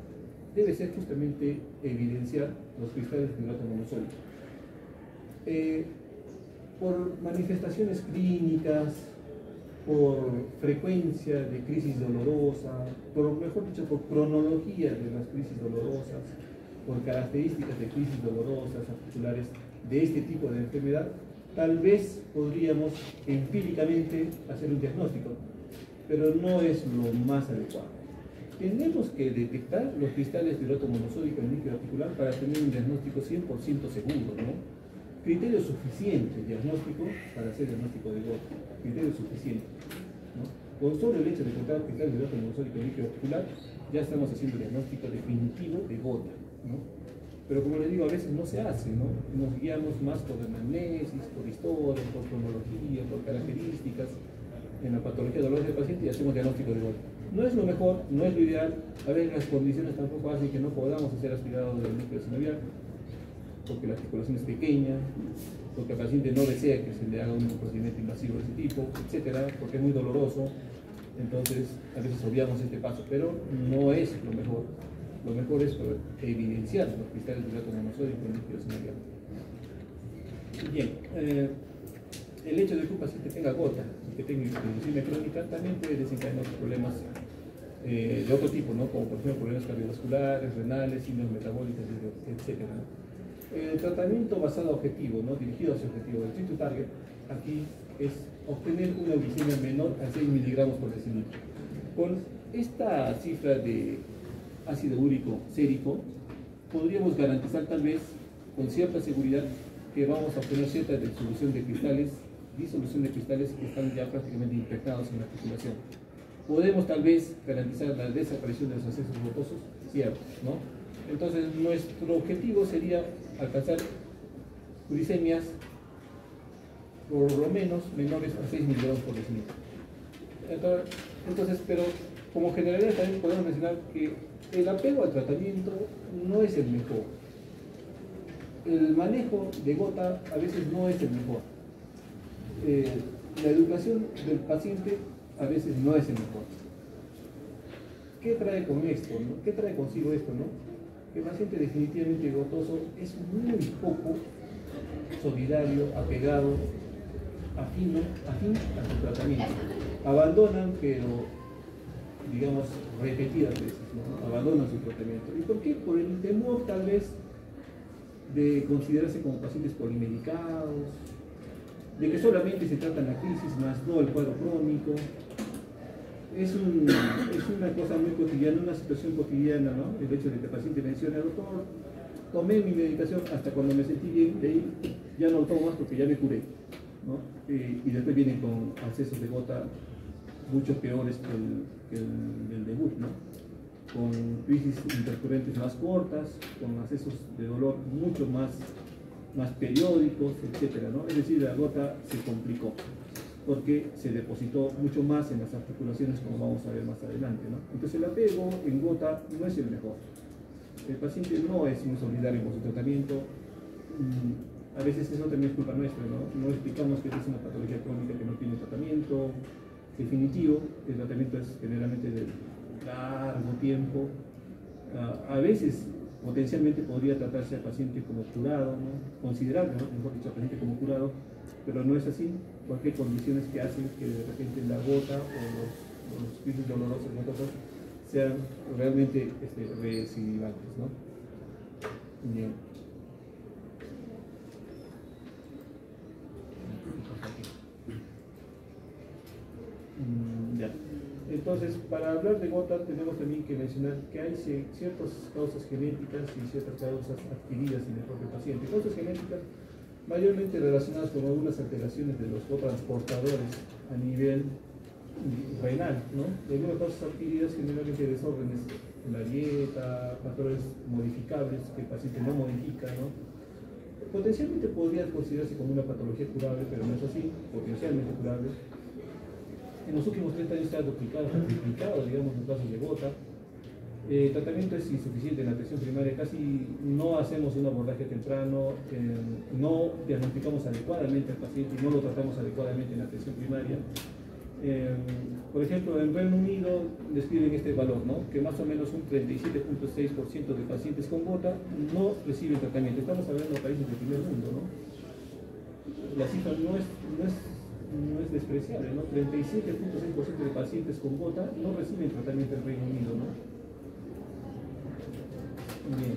debe ser justamente evidenciar los cristales de urato monosódico. Por manifestaciones clínicas, por frecuencia de crisis dolorosa, mejor dicho, por cronología de las crisis dolorosas, por características de crisis dolorosas articulares de este tipo de enfermedad, tal vez podríamos empíricamente hacer un diagnóstico, pero no es lo más adecuado. Tenemos que detectar los cristales de urato monosódico en el líquido articular para tener un diagnóstico 100% seguro, ¿no? Criterio suficiente diagnóstico para hacer diagnóstico de gota, criterio suficiente, ¿no? Con solo el hecho de encontrar cristales de urato monosódico en el líquido articular, ya estamos haciendo diagnóstico definitivo de gota, ¿no? Pero como les digo, a veces no se hace, ¿no? Nos guiamos más por anamnesis, por historia, por cronología, por características en la patología dolorosa del paciente y hacemos diagnóstico de gota. No es lo mejor, no es lo ideal, a veces las condiciones tampoco hacen que no podamos hacer aspirado del núcleo sinovial, porque la articulación es pequeña, porque el paciente no desea que se le haga un procedimiento invasivo de ese tipo, etcétera, porque es muy doloroso. Entonces, a veces obviamos este paso, pero no es lo mejor. Lo mejor es evidenciar los cristales de urato monosódico en el líquido sinovial. Bien, el hecho de que un paciente tenga gota y que tenga hiperuricemia crónica también puede desencadenar problemas de otro tipo, ¿no? Como por ejemplo problemas cardiovasculares, renales, síndromes metabólicas, etc. El tratamiento basado a objetivo, ¿no? Dirigido hacia objetivo, el treat to target, aquí es obtener una glicemia menor a 6 miligramos por decilitro. Con esta cifra de ácido úrico sérico, podríamos garantizar tal vez con cierta seguridad que vamos a obtener cierta disolución de cristales que están ya prácticamente impregnados en la articulación. Podemos tal vez garantizar la desaparición de los accesos gotosos, cierto, ¿no? Entonces nuestro objetivo sería alcanzar uricemias por lo menos menores a 6 miligramos por decilitro. Entonces, pero como generalidad también podemos mencionar que el apego al tratamiento no es el mejor. El manejo de gota a veces no es el mejor. La educación del paciente a veces no es el mejor. ¿Qué trae con esto, no? ¿Qué trae consigo esto, no? Que el paciente definitivamente gotoso es muy poco solidario, apegado, afín a su tratamiento. Abandonan, pero digamos repetidas veces, ¿no? Abandonan su tratamiento. ¿Y por qué? Por el temor tal vez de considerarse como pacientes polimedicados, de que solamente se trata la crisis más no el cuadro crónico. Es una cosa muy cotidiana, una situación cotidiana, ¿no? El hecho de que el paciente mencione al doctor, tomé mi medicación hasta cuando me sentí bien, de ahí ya no lo tomo más porque ya me curé, ¿no? Y después vienen con accesos de gota mucho peores que el debut, ¿no? Con crisis intercurrentes más cortas, con accesos de dolor mucho más periódicos, etcétera, ¿no? Es decir, la gota se complicó. porque se depositó mucho más en las articulaciones, como vamos a ver más adelante, ¿no? Entonces el apego en gota no es el mejor. El paciente no es muy solidario con su tratamiento. A veces eso también es culpa nuestra, ¿no? No explicamos que es una patología crónica que no tiene tratamiento definitivo. El tratamiento es generalmente de largo tiempo. A veces potencialmente podría tratarse al paciente como curado, ¿no? Considerarlo, ¿no? Mejor dicho, al paciente como curado, pero no es así, porque hay condiciones que hacen que de repente la gota o los crisis dolorosos sean realmente recidivantes, ¿no? Bien. Ya. Entonces, para hablar de gota tenemos también que mencionar que hay ciertas causas genéticas y ciertas causas adquiridas en el propio paciente. Causas genéticas mayormente relacionadas con algunas alteraciones de los cotransportadores a nivel renal, ¿no? De algunas causas adquiridas, generalmente desórdenes en la dieta, factores modificables que el paciente no modifica, ¿no? Potencialmente podría considerarse como una patología curable, pero no es así, potencialmente curable. En los últimos 30 años se ha duplicado, digamos, los casos de gota. El tratamiento es insuficiente en la atención primaria, casi no hacemos un abordaje temprano, no diagnosticamos adecuadamente al paciente y no lo tratamos adecuadamente en la atención primaria. Por ejemplo, en Reino Unido describen este valor, ¿no? Que más o menos un 37.6% de pacientes con gota no reciben tratamiento. Estamos hablando de países del primer mundo, ¿no? La cifra no es despreciable, ¿no? 37.6% de pacientes con gota no reciben tratamiento en Reino Unido, ¿no? Bien.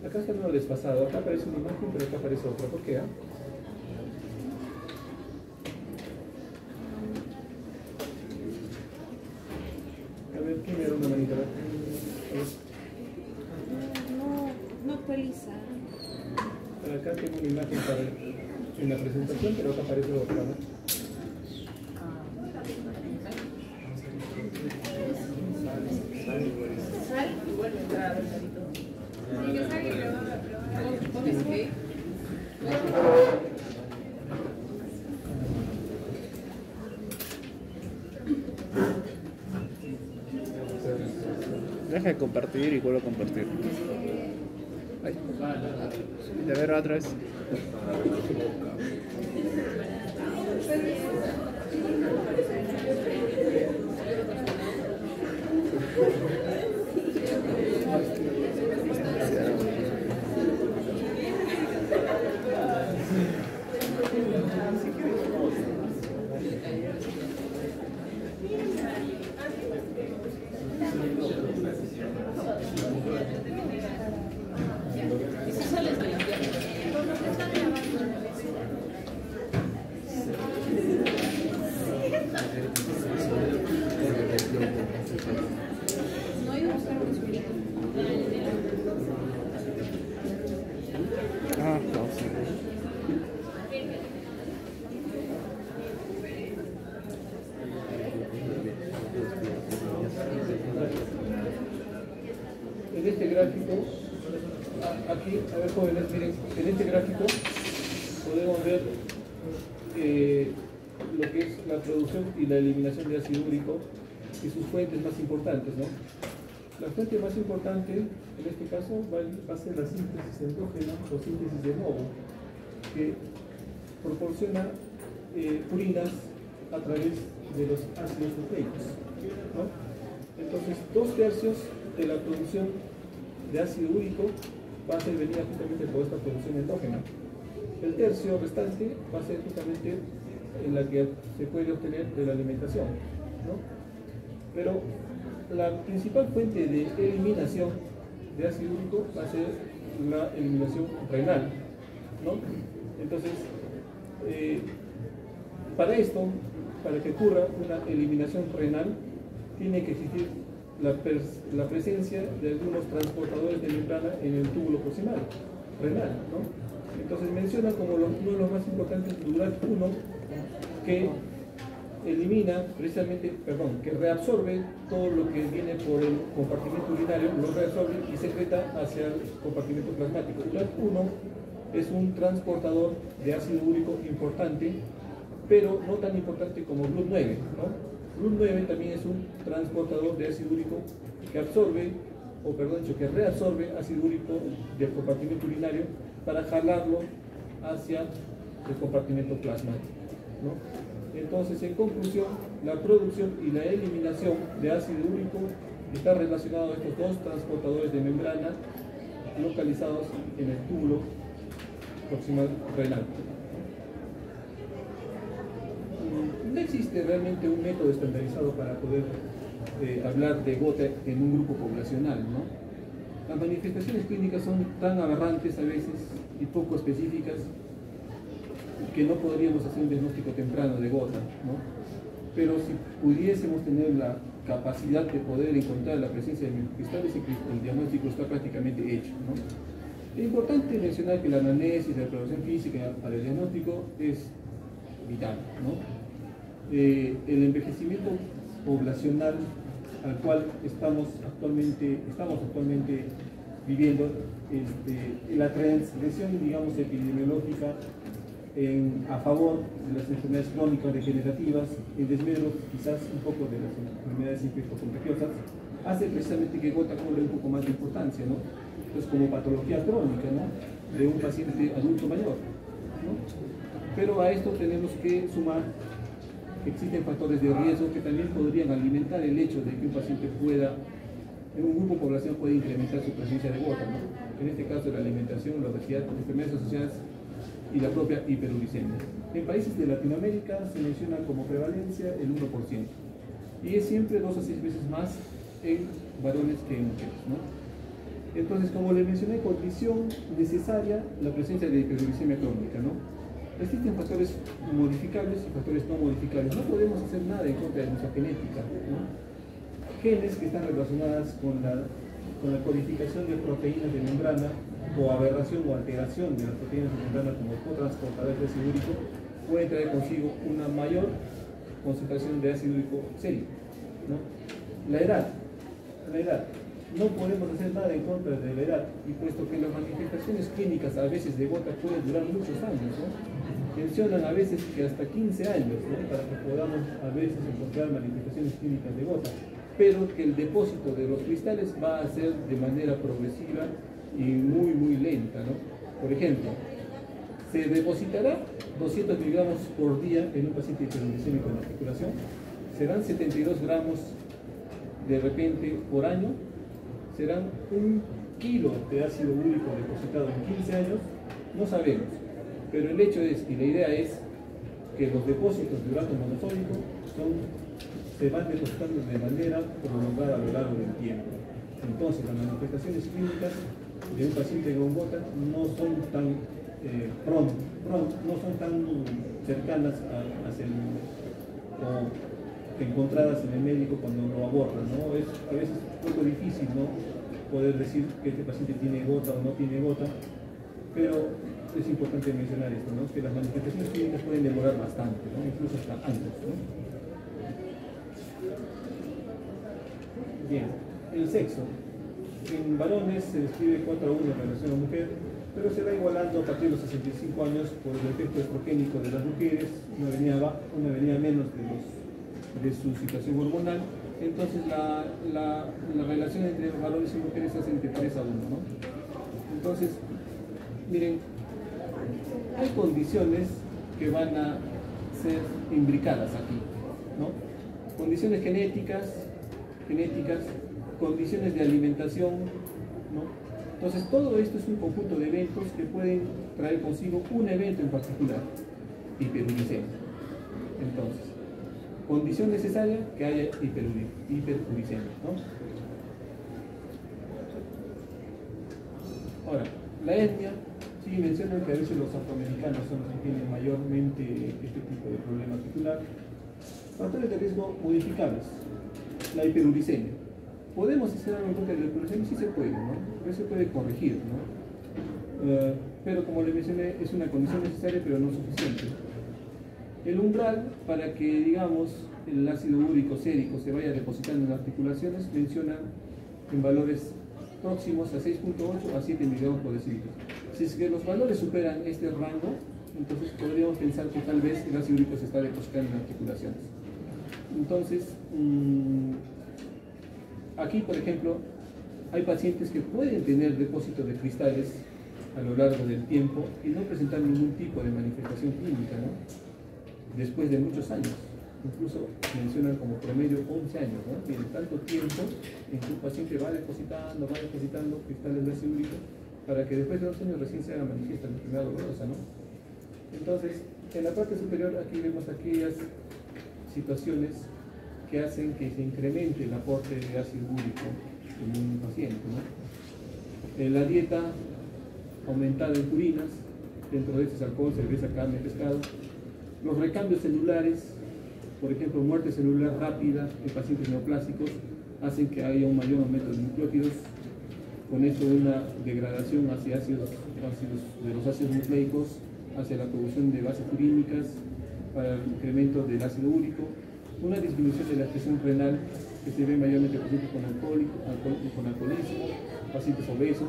Acá está uno desfasado, acá aparece una imagen, pero acá aparece otra. ¿Por qué? ¿Quién me da una manita? No actualiza. Acá tengo una imagen en la presentación, pero acá aparece otra, ¿no? Sal y vuelve a entrar al carrito. Sí, que salga y lo pones ahí. Deja de compartir y vuelvo a compartir. Ay. De ver otra vez. En este gráfico, aquí, a ver jóvenes, miren, en este gráfico podemos ver lo que es la producción y la eliminación de ácido úrico y sus fuentes más importantes, ¿no? La fuente más importante, en este caso, va a ser la síntesis endógena o síntesis de novo, que proporciona purinas a través de los ácidos nucleicos, ¿no? Entonces, 2/3 de la producción de ácido úrico va a ser venida justamente por esta producción endógena. El tercio restante va a ser justamente en la que se puede obtener de la alimentación, ¿no? Pero la principal fuente de eliminación de ácido úrico va a ser la eliminación renal, ¿no? Entonces, para esto, para que ocurra una eliminación renal, tiene que existir la presencia de algunos transportadores de membrana en el túbulo proximal renal, ¿no? Entonces menciona como uno de los más importantes, DURAT1, que elimina precisamente, perdón, que reabsorbe todo lo que viene por el compartimento urinario, lo reabsorbe y secreta hacia el compartimento plasmático. GLUT1 es un transportador de ácido úrico importante, pero no tan importante como GLUT9, ¿no? GLUT9 también es un transportador de ácido úrico que absorbe, o perdón dicho, que reabsorbe ácido úrico del compartimento urinario para jalarlo hacia el compartimento plasmático, ¿no? Entonces, en conclusión, la producción y la eliminación de ácido úrico está relacionado a estos dos transportadores de membrana localizados en el túbulo proximal renal. No existe realmente un método estandarizado para poder hablar de gota en un grupo poblacional, ¿no? Las manifestaciones clínicas son tan aberrantes a veces y poco específicas que no podríamos hacer un diagnóstico temprano de gota, ¿no? Pero si pudiésemos tener la capacidad de poder encontrar la presencia de microcristales, el diagnóstico está prácticamente hecho, ¿no? Es importante mencionar que la anamnesis, la exploración física para el diagnóstico es vital, ¿no? El envejecimiento poblacional al cual estamos actualmente viviendo, la transgresión, digamos, epidemiológica a favor de las enfermedades crónicas degenerativas, en desmedro quizás un poco de las enfermedades infectocontagiosas, hace precisamente que gota cobre un poco más de importancia, ¿no? Entonces, como patología crónica, ¿no?, de un paciente adulto mayor, ¿no? Pero a esto tenemos que sumar que existen factores de riesgo que también podrían alimentar el hecho de que un paciente pueda, en un grupo de población, puede incrementar su presencia de gota, ¿no? En este caso, la alimentación, la obesidad, las enfermedades asociadas y la propia hiperuricemia. En países de Latinoamérica se menciona como prevalencia el 1%, y es siempre 2 a 6 veces más en varones que en mujeres, ¿no? Entonces, como les mencioné, condición necesaria la presencia de hiperuricemia crónica, ¿no? Existen factores modificables y factores no modificables. No podemos hacer nada en contra de nuestra genética, ¿no? Genes que están relacionadas con la codificación de proteínas de membrana, o aberración o alteración de las proteínas de membrana como cotransportadores de ácido úrico, pueden traer consigo una mayor concentración de ácido úrico sérico, ¿no? La edad. No podemos hacer nada en contra de la edad, y puesto que las manifestaciones clínicas a veces de gota pueden durar muchos años, ¿no? Mencionan a veces que hasta 15 años, ¿no?, para que podamos a veces encontrar manifestaciones clínicas de gota, pero que el depósito de los cristales va a ser de manera progresiva y muy, muy lenta, ¿no? Por ejemplo, se depositará 200 miligramos por día en un paciente hiperuricémico en articulación, serán 72 gramos de repente por año, serán 1 kilo de ácido úrico depositado en 15 años, no sabemos, pero el hecho es, y la idea es, que los depósitos de urato monosódico se van depositando de manera prolongada a lo largo del tiempo. Entonces, las manifestaciones clínicas de un paciente con gota no son tan no son tan cercanas o encontradas en el médico cuando lo abordan, ¿no? Es a veces un poco difícil, ¿no?, poder decir que este paciente tiene gota o no tiene gota, pero es importante mencionar esto, ¿no?, que las manifestaciones clínicas pueden demorar bastante, ¿no?, incluso hasta años, ¿no? Bien, el sexo. En varones se describe 4 a 1 en relación a mujer, pero se va igualando a partir de los 65 años por el efecto estrogénico de las mujeres, una venida menos de su situación hormonal. Entonces la relación entre varones y mujeres se hace entre 3 a 1, ¿no? Entonces, miren, hay condiciones que van a ser imbricadas aquí, ¿no? Condiciones genéticas, condiciones de alimentación, ¿no? Entonces, todo esto es un conjunto de eventos que pueden traer consigo un evento en particular, hiperuricemia. Entonces, condición necesaria que haya hiperuricemia, ¿no? Ahora, la etnia, sí mencionan que a veces los afroamericanos son los que tienen mayormente este tipo de problema articular. Factores de riesgo modificables, la hiperuricemia. ¿Podemos hacer algo en contra de la hiperuricemia? Sí se puede, ¿no? Pero se puede corregir, ¿no? Pero como les mencioné, es una condición necesaria pero no suficiente. El umbral para que, digamos, el ácido úrico sérico se vaya depositando en las articulaciones menciona en valores próximos a 6.8 a 7 miligramos por decilitro. Si es que los valores superan este rango, entonces podríamos pensar que tal vez el ácido úrico se está depositando en las articulaciones. Entonces, aquí, por ejemplo, hay pacientes que pueden tener depósito de cristales a lo largo del tiempo y no presentar ningún tipo de manifestación clínica, ¿no? Después de muchos años. Incluso mencionan como promedio 11 años, ¿no? Y en tanto tiempo en que un paciente va depositando cristales de ácido úrico para que después de 11 años recién se haga manifiesta la enfermedad dolorosa, ¿no? Entonces, en la parte superior aquí vemos aquellas situaciones que hacen que se incremente el aporte de ácido úrico en un paciente, ¿no? La dieta aumentada en purinas, dentro de este alcohol, cerveza, carne, pescado. Los recambios celulares, por ejemplo, muerte celular rápida en pacientes neoplásicos, hacen que haya un mayor aumento de nucleótidos, con esto una degradación hacia de los ácidos nucleicos, hacia la producción de bases urínicas, para el incremento del ácido úrico, una disminución de la presión renal que se ve mayormente en pacientes con alcoholismo, pacientes obesos.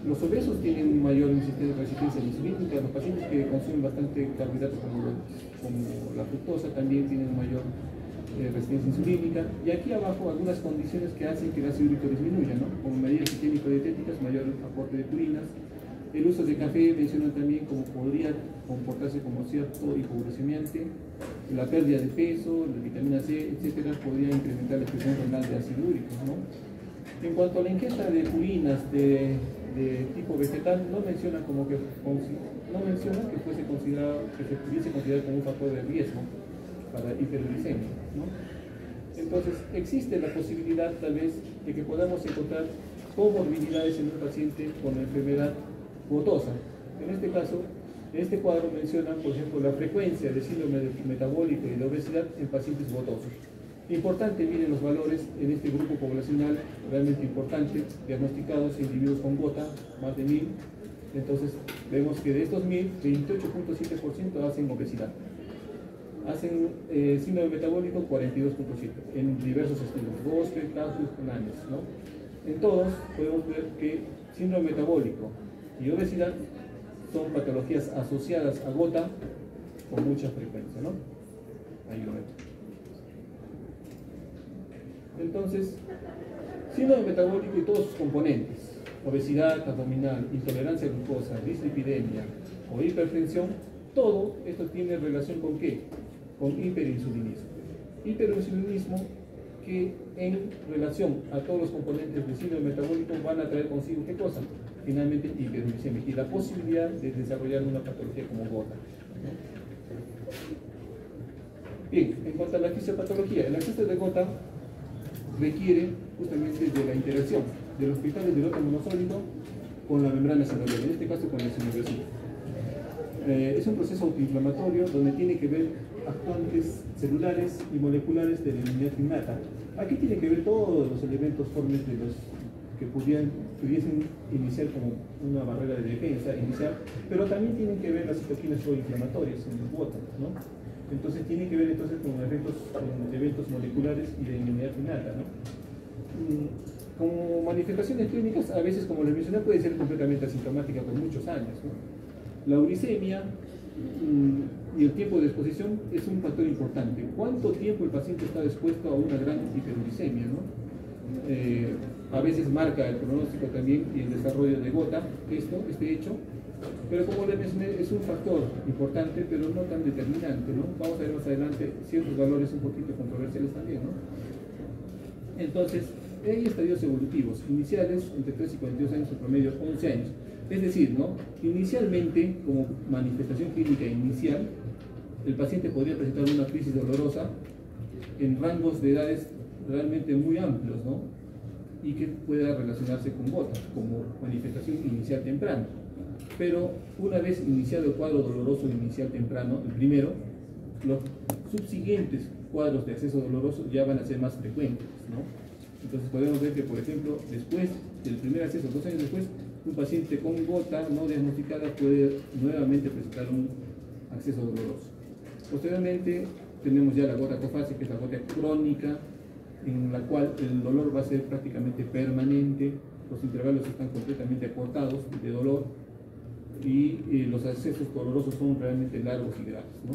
Los obesos tienen mayor resistencia insulínica, los pacientes que consumen bastante carbohidratos como la fructosa también tienen mayor resistencia insulínica. Y aquí abajo algunas condiciones que hacen que el ácido úrico disminuya, ¿no? Como medidas higiénico-dietéticas, mayor aporte de purinas. El uso de café mencionan también como podría comportarse como cierto hipoglucemiante. La pérdida de peso, la vitamina C, etcétera, podría incrementar la presión renal de ácido úrico, ¿no? En cuanto a la ingesta de purinas de tipo vegetal, no menciona que se pudiese considerar como un factor de riesgo para hiperglicemia, ¿no? Entonces existe la posibilidad tal vez de que podamos encontrar comorbilidades en un paciente con enfermedad gotosa. En este caso, en este cuadro menciona, por ejemplo, la frecuencia de síndrome metabólico y de obesidad en pacientes gotosos. Importante, miren los valores en este grupo poblacional, realmente importante, diagnosticados individuos con gota, más de 1000. Entonces, vemos que de estos 1000, 28.7% hacen obesidad. Hacen síndrome metabólico 42.7%, en diversos estilos, Bosque, Casus, Nanes, ¿no? En todos podemos ver que síndrome metabólico y obesidad son patologías asociadas a gota con mucha frecuencia, ¿no? Ahí lo ven. Entonces, síndrome metabólico y todos sus componentes, obesidad abdominal, intolerancia a glucosa, dislipidemia o hipertensión, todo esto tiene relación con ¿qué? Con hiperinsulinismo. Hiperinsulinismo que en relación a todos los componentes del síndrome metabólico van a traer consigo ¿qué cosa? Finalmente hiperglicemia y la posibilidad de desarrollar una patología como gota, ¿no? Bien, en cuanto a la fisiopatología, el exceso de gota requiere justamente de la interacción de los cristales de gota monosólido con la membrana celular, en este caso con el cinebrecito. Es un proceso autoinflamatorio donde tiene que ver actuantes celulares y moleculares de la inmunidad innata. Aquí tiene que ver todos los elementos formes de los que pudiesen iniciar como una barrera de defensa inicial, pero también tienen que ver las citoquinas proinflamatorias en los gotas, ¿no? Entonces tiene que ver entonces con eventos moleculares y de inmunidad innata, ¿no? Como manifestaciones clínicas, a veces, como les mencioné, puede ser completamente asintomática por muchos años, ¿no? La uricemia y el tiempo de exposición es un factor importante. ¿Cuánto tiempo el paciente está expuesto a una gran hiperuricemia, ¿no? A veces marca el pronóstico también y el desarrollo de gota, este hecho, pero como les mencioné, es un factor importante, pero no tan determinante, ¿no? Vamos a ver más adelante ciertos valores un poquito controversiales también, ¿no? Entonces, hay estadios evolutivos iniciales entre 3 y 42 años, en promedio 11 años. Es decir, ¿no? Inicialmente, como manifestación clínica inicial, el paciente podría presentar una crisis dolorosa en rangos de edades realmente muy amplios, ¿no? Y que pueda relacionarse con gota, como manifestación inicial temprana. Pero una vez iniciado el cuadro doloroso inicial temprano, el primero, los subsiguientes cuadros de acceso doloroso ya van a ser más frecuentes, ¿no? Entonces podemos ver que, por ejemplo, después del primer acceso, 2 años después, un paciente con gota no diagnosticada puede nuevamente presentar un acceso doloroso. Posteriormente tenemos ya la gota cofácea, que es la gota crónica, en la cual el dolor va a ser prácticamente permanente, los intervalos están completamente acortados de dolor y los accesos dolorosos son realmente largos y graves, ¿no?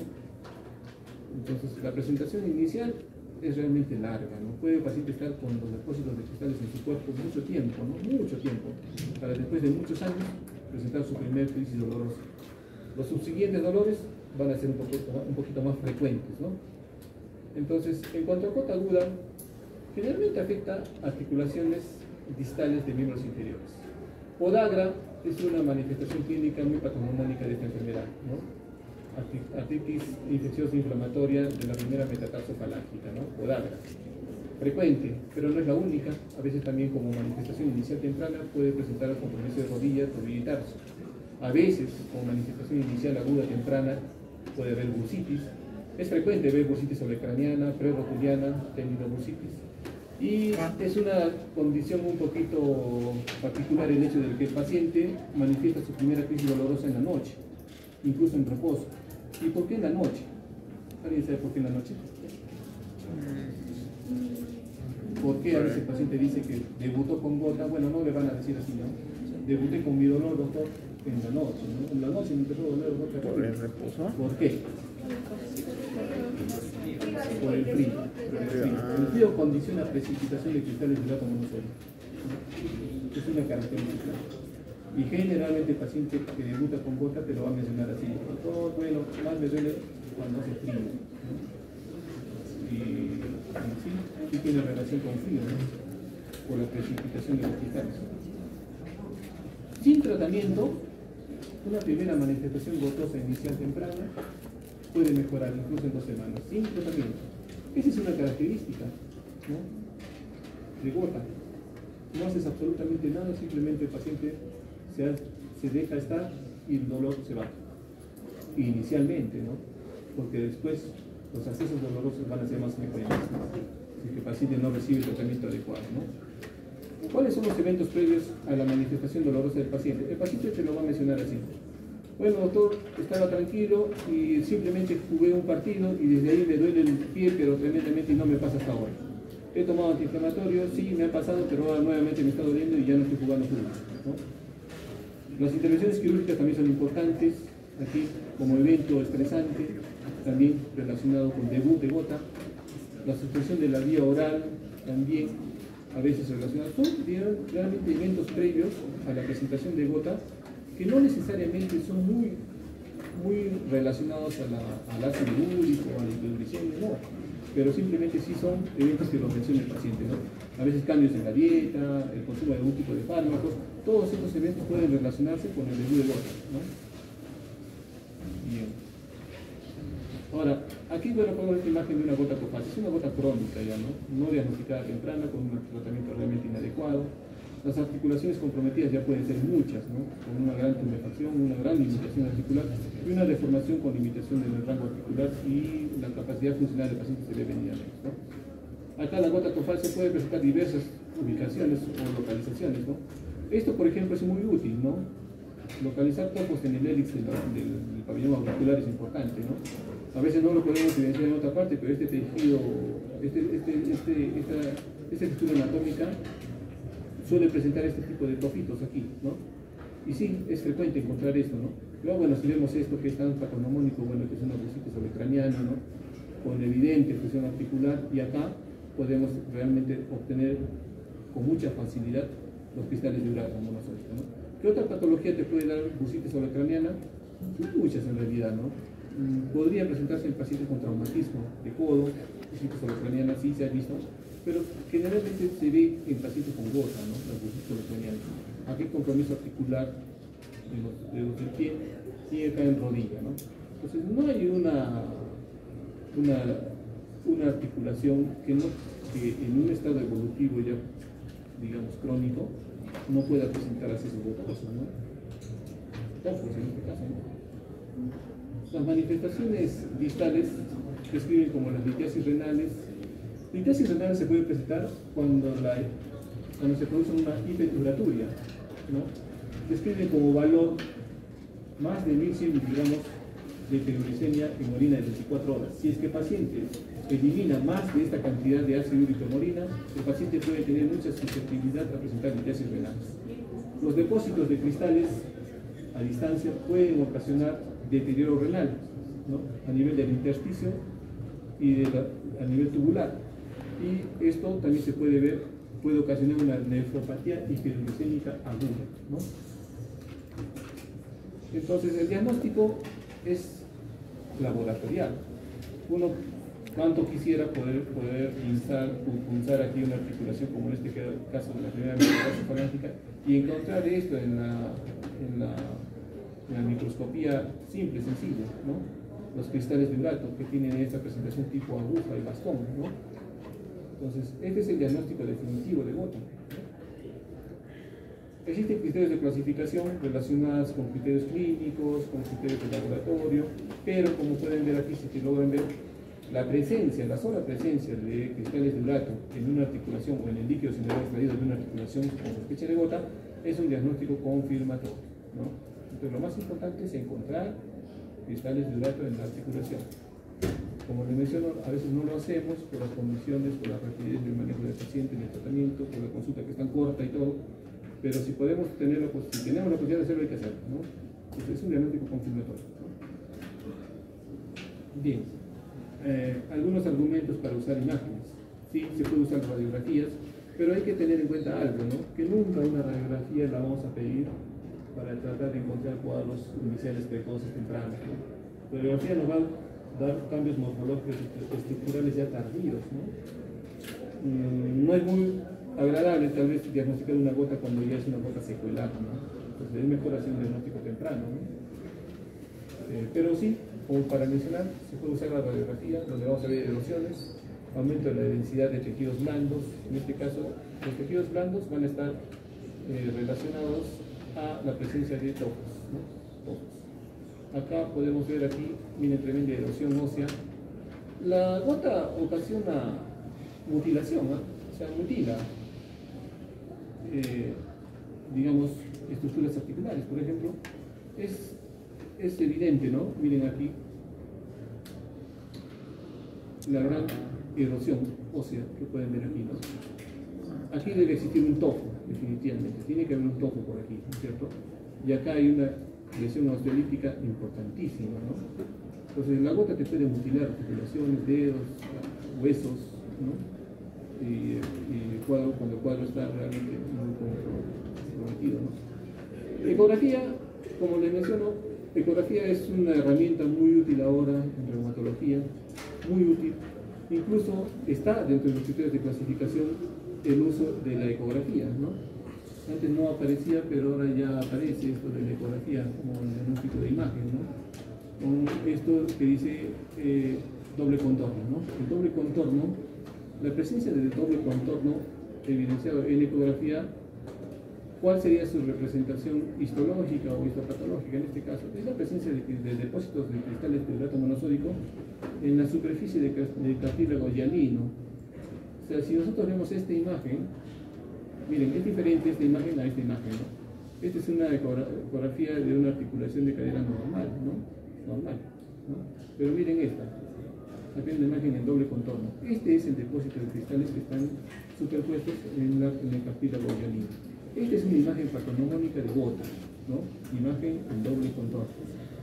Entonces la presentación inicial es realmente larga, ¿no? Puede el paciente estar con los depósitos de cristales en su cuerpo mucho tiempo, ¿no? Mucho tiempo, para después de muchos años presentar su primer crisis dolorosa. Los subsiguientes dolores van a ser un poquito más frecuentes, ¿no? Entonces, en cuanto a gota aguda, generalmente afecta articulaciones distales de miembros inferiores. Podagra es una manifestación clínica muy patognomónica de esta enfermedad, ¿no? Artritis infecciosa inflamatoria de la primera metatarsofalángica, ¿no? Podagra. Frecuente, pero no es la única. A veces también como manifestación inicial temprana puede presentar compromiso de rodillas, tobillo y tarso. A veces, como manifestación inicial aguda temprana, puede haber bursitis. Es frecuente ver bursitis sobrecraniana, prerotuliana, tendinobursitis. Y es una condición un poquito particular el hecho de que el paciente manifiesta su primera crisis dolorosa en la noche, incluso en reposo. ¿Y por qué en la noche? ¿Alguien sabe por qué en la noche? ¿Por qué a veces el paciente dice que debutó con gota? Bueno, no le van a decir así, ¿no? Debuté con mi dolor, doctor, en la noche, ¿no? En la noche me empezó a doler gota. ¿Por el reposo? ¿Por qué? Por el frío. El frío condiciona precipitación de cristales de átomo monosólico. Es una característica. Y generalmente el paciente que debuta con gota te lo va a mencionar así. Todo, bueno, más me duele cuando hace frío, ¿no? Y sí tiene relación con frío, ¿no? Por la precipitación de los cristales. Sin tratamiento, una primera manifestación gotosa inicial temprana puede mejorar incluso en 2 semanas, sin tratamiento. Esa es una característica, ¿no? De gota. No haces absolutamente nada, simplemente el paciente se deja estar y el dolor se va. Inicialmente, ¿no? Porque después los accesos dolorosos van a ser más frecuentes, ¿no? Si el paciente no recibe el tratamiento adecuado, ¿no? ¿Cuáles son los eventos previos a la manifestación dolorosa del paciente? El paciente te lo va a mencionar así. Bueno, doctor, estaba tranquilo y simplemente jugué un partido y desde ahí me duele el pie, pero tremendamente y no me pasa hasta ahora. He tomado antiinflamatorios, sí, me ha pasado, pero ahora nuevamente me está doliendo y ya no estoy jugando fútbol, ¿no? Las intervenciones quirúrgicas también son importantes, aquí como evento estresante, también relacionado con debut de gota. La suspensión de la vía oral también a veces relacionados. Son realmente eventos previos a la presentación de gota que no necesariamente son muy relacionados al ácido úrico o a la hipoglicemia, no, pero simplemente sí son eventos que lo menciona el paciente, ¿no? A veces cambios en la dieta, el consumo de algún tipo de fármacos, todos estos eventos pueden relacionarse con el debut de gota, ¿no? Bien. Ahora, aquí bueno, pongo esta imagen de una gota cofácea, es una gota crónica ya, no diagnosticada temprana, con un tratamiento realmente inadecuado. Las articulaciones comprometidas ya pueden ser muchas, ¿no? Con una gran tumefacción, una gran limitación articular y una deformación con limitación del rango articular y la capacidad funcional del paciente se ve venir, ¿no? Acá la gota cofácea puede presentar diversas ubicaciones o localizaciones, ¿no? Esto, por ejemplo, es muy útil, ¿no? Localizar topos en el hélix del pabellón auricular es importante, ¿no? A veces no lo podemos evidenciar en otra parte, pero este tejido, esta textura anatómica suele presentar este tipo de tofitos aquí, ¿no? Y sí, es frecuente encontrar esto, ¿no? Luego, bueno, si vemos esto que es tan patognomónico, bueno, que es una bursitis sobrecraniana, ¿no? Con evidente presión articular, y acá podemos realmente obtener con mucha facilidad los cristales de urato monosólico, ¿no? ¿Qué otra patología te puede dar bursitis sobrecraniana? Muchas en realidad, ¿no? Podría presentarse en pacientes con traumatismo de codo, bursitis sobrecraniana, sí se ha visto, pero generalmente se ve en pacientes con gota, ¿no? La bursitis sobrecraniana. Aquí hay compromiso articular de los dedos del pie y acá en rodilla, ¿no? Entonces no hay una articulación que en un estado evolutivo ya, digamos, crónico, no pueda presentar acceso gotoso, ¿no? Ojos en este caso, ¿no? Las manifestaciones distales se describen como las litiasis renales. Litiasis renales se puede presentar cuando se produce una hiperuraturia, ¿no? Describen como valor más de 1100 miligramos de hiperuricemia en orina de 24 horas. Si es que el paciente elimina más de esta cantidad de ácido úrico en orina, el paciente puede tener mucha susceptibilidad a presentar litiasis renales. Los depósitos de cristales a distancia pueden ocasionar deterioro renal, ¿no? A nivel del intersticio y a nivel tubular. Y esto también se puede ver, puede ocasionar una nefropatía hiperuricémica aguda, ¿no? Entonces el diagnóstico es laboratorial. Uno, cuánto quisiera poder pulsar aquí una articulación como en este caso de la primera metatarsia falángrica y encontrar esto en la microscopía simple, sencilla, ¿no? Los cristales de urato que tienen esta presentación tipo aguja y bastón, ¿no? Entonces, este es el diagnóstico definitivo de gota. Existen criterios de clasificación relacionados con criterios clínicos, con criterios de laboratorio, pero como pueden ver aquí, si que logran ver, la presencia, la sola presencia de cristales de urato en una articulación o en el líquido sinovial extraído de una articulación con sospecha de gota es un diagnóstico confirmatorio, ¿no? Entonces, lo más importante es encontrar cristales de urato en la articulación. Como les menciono, a veces no lo hacemos por las condiciones, por la rapidez del manejo del paciente en el tratamiento, por la consulta que es tan corta y todo, pero si podemos tenerlo, pues, si tenemos la posibilidad de hacerlo, hay que hacerlo, ¿no? Entonces, es un diagnóstico confirmatorio, ¿no? Bien, algunos argumentos para usar imágenes. Sí, se puede usar radiografías, pero hay que tener en cuenta algo, ¿no? Que nunca una radiografía la vamos a pedir para tratar de encontrar cuadros iniciales precoces tempranos, ¿no? La radiografía nos va a dar cambios morfológicos estructurales ya tardíos, ¿no? No es muy agradable tal vez diagnosticar una gota cuando ya es una gota secuelar, ¿no? Entonces es mejor hacer un diagnóstico temprano, ¿no? Pero sí, como para mencionar, se puede usar la radiografía donde vamos a ver erosiones, aumento de la densidad de tejidos blandos. En este caso, los tejidos blandos van a estar relacionados a la presencia de tofos, ¿no? Tofos. Acá podemos ver aquí, miren, tremenda erosión ósea. La gota ocasiona mutilación, ¿no? O sea, mutila, digamos, estructuras articulares, por ejemplo. Es evidente, ¿no? Miren aquí la gran erosión ósea que pueden ver aquí, ¿no? Aquí debe existir un tofo, definitivamente. Tiene que haber un tofo por aquí, ¿no es cierto? Y acá hay una lesión osteolítica importantísima, ¿no? Entonces la gota te puede mutilar articulaciones, dedos, huesos, ¿no? Y cuando el cuadro está realmente muy comprometido, ¿no? Ecografía, como les menciono, ecografía es una herramienta muy útil ahora en reumatología, muy útil. Incluso está dentro de los criterios de clasificación el uso de la ecografía, ¿no? Antes no aparecía, pero ahora ya aparece esto de la ecografía como el diagnóstico de imagen, ¿no? Con esto que dice doble contorno, ¿no? El doble contorno, la presencia del doble contorno evidenciado en ecografía, ¿cuál sería su representación histológica o histopatológica en este caso? Es la presencia de depósitos de cristales de urato monosódico en la superficie del cartílago hialino. O sea, si nosotros vemos esta imagen, miren, es diferente esta imagen a esta imagen, ¿no? Esta es una ecografía de una articulación de cadera normal, ¿no? Normal, ¿no? Pero miren esta. Aquí hay una imagen en doble contorno. Este es el depósito de cristales que están superpuestos en el cartílago hialino. Esta es una imagen patognomónica de gota, ¿no? Imagen en doble contorno,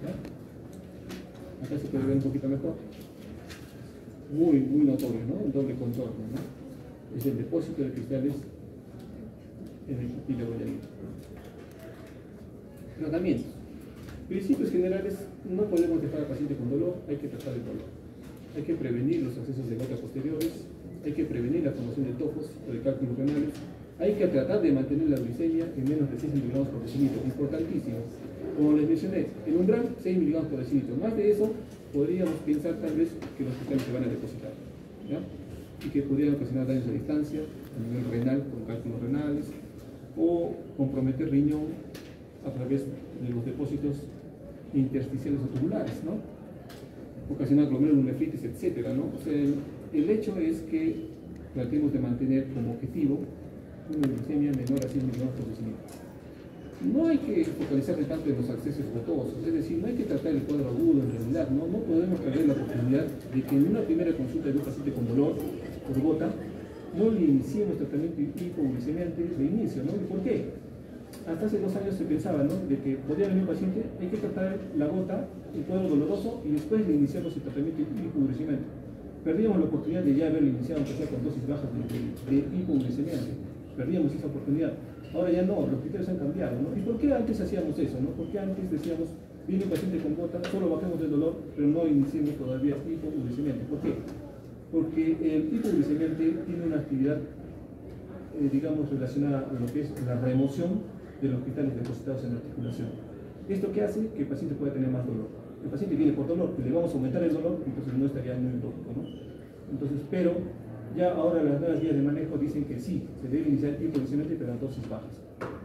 ¿ya? Acá se puede ver un poquito mejor. Muy notorio, ¿no? El doble contorno, ¿no? Es el depósito de cristales en el cartílago hialino. Tratamientos. Principios generales: no podemos dejar al paciente con dolor, hay que tratar el dolor. Hay que prevenir los accesos de gota posteriores, hay que prevenir la formación de tofos o de cálculos renales, hay que tratar de mantener la glicemia en menos de 6 miligramos por decilitro, importantísimo. Como les mencioné, el umbral 6 miligramos por decilitro. Más de eso, podríamos pensar tal vez que los cristales se van a depositar, ¿ya? Y que podrían ocasionar daños a distancia, a nivel renal, con cálculos renales, o comprometer riñón a través de los depósitos intersticiales o tubulares, ¿no? Ocasionar glomerulonefritis, etcétera, ¿no? O sea, el hecho es que tratemos de mantener como objetivo una glicemia menor a 100 miligramos por decilitro. no hay que focalizarse tanto en los accesos gotosos, es decir, no hay que tratar el cuadro agudo en realidad, no podemos perder la oportunidad de que en una primera consulta de un paciente con dolor por gota, no le iniciemos tratamiento hipoglucemiante de inicio, ¿no? ¿Por qué? Hasta hace 2 años se pensaba, ¿no?, de que podía venir un paciente, hay que tratar la gota, el cuadro doloroso, y después le iniciamos el tratamiento hipoglucemiante. Perdíamos la oportunidad de ya haberlo iniciado, aunque sea con dosis bajas de hipoglucemiante. Perdíamos esa oportunidad. Ahora ya no, los criterios han cambiado, ¿no? ¿Y por qué antes hacíamos eso, no? ¿Por qué antes decíamos, viene un paciente con gota, solo bajemos el dolor, pero no iniciemos todavía hipoglucemiante? ¿Por qué? Porque el hipoglucemiante tiene una actividad, digamos, relacionada a lo que es la remoción de los cristales depositados en la articulación. ¿Esto qué hace? Que el paciente pueda tener más dolor. El paciente viene por dolor, le vamos a aumentar el dolor, entonces no estaría muy lógico, ¿no? Entonces, pero ya ahora las nuevas guías de manejo dicen que sí, se debe iniciar hipoglucemiante, pero a dosis bajas,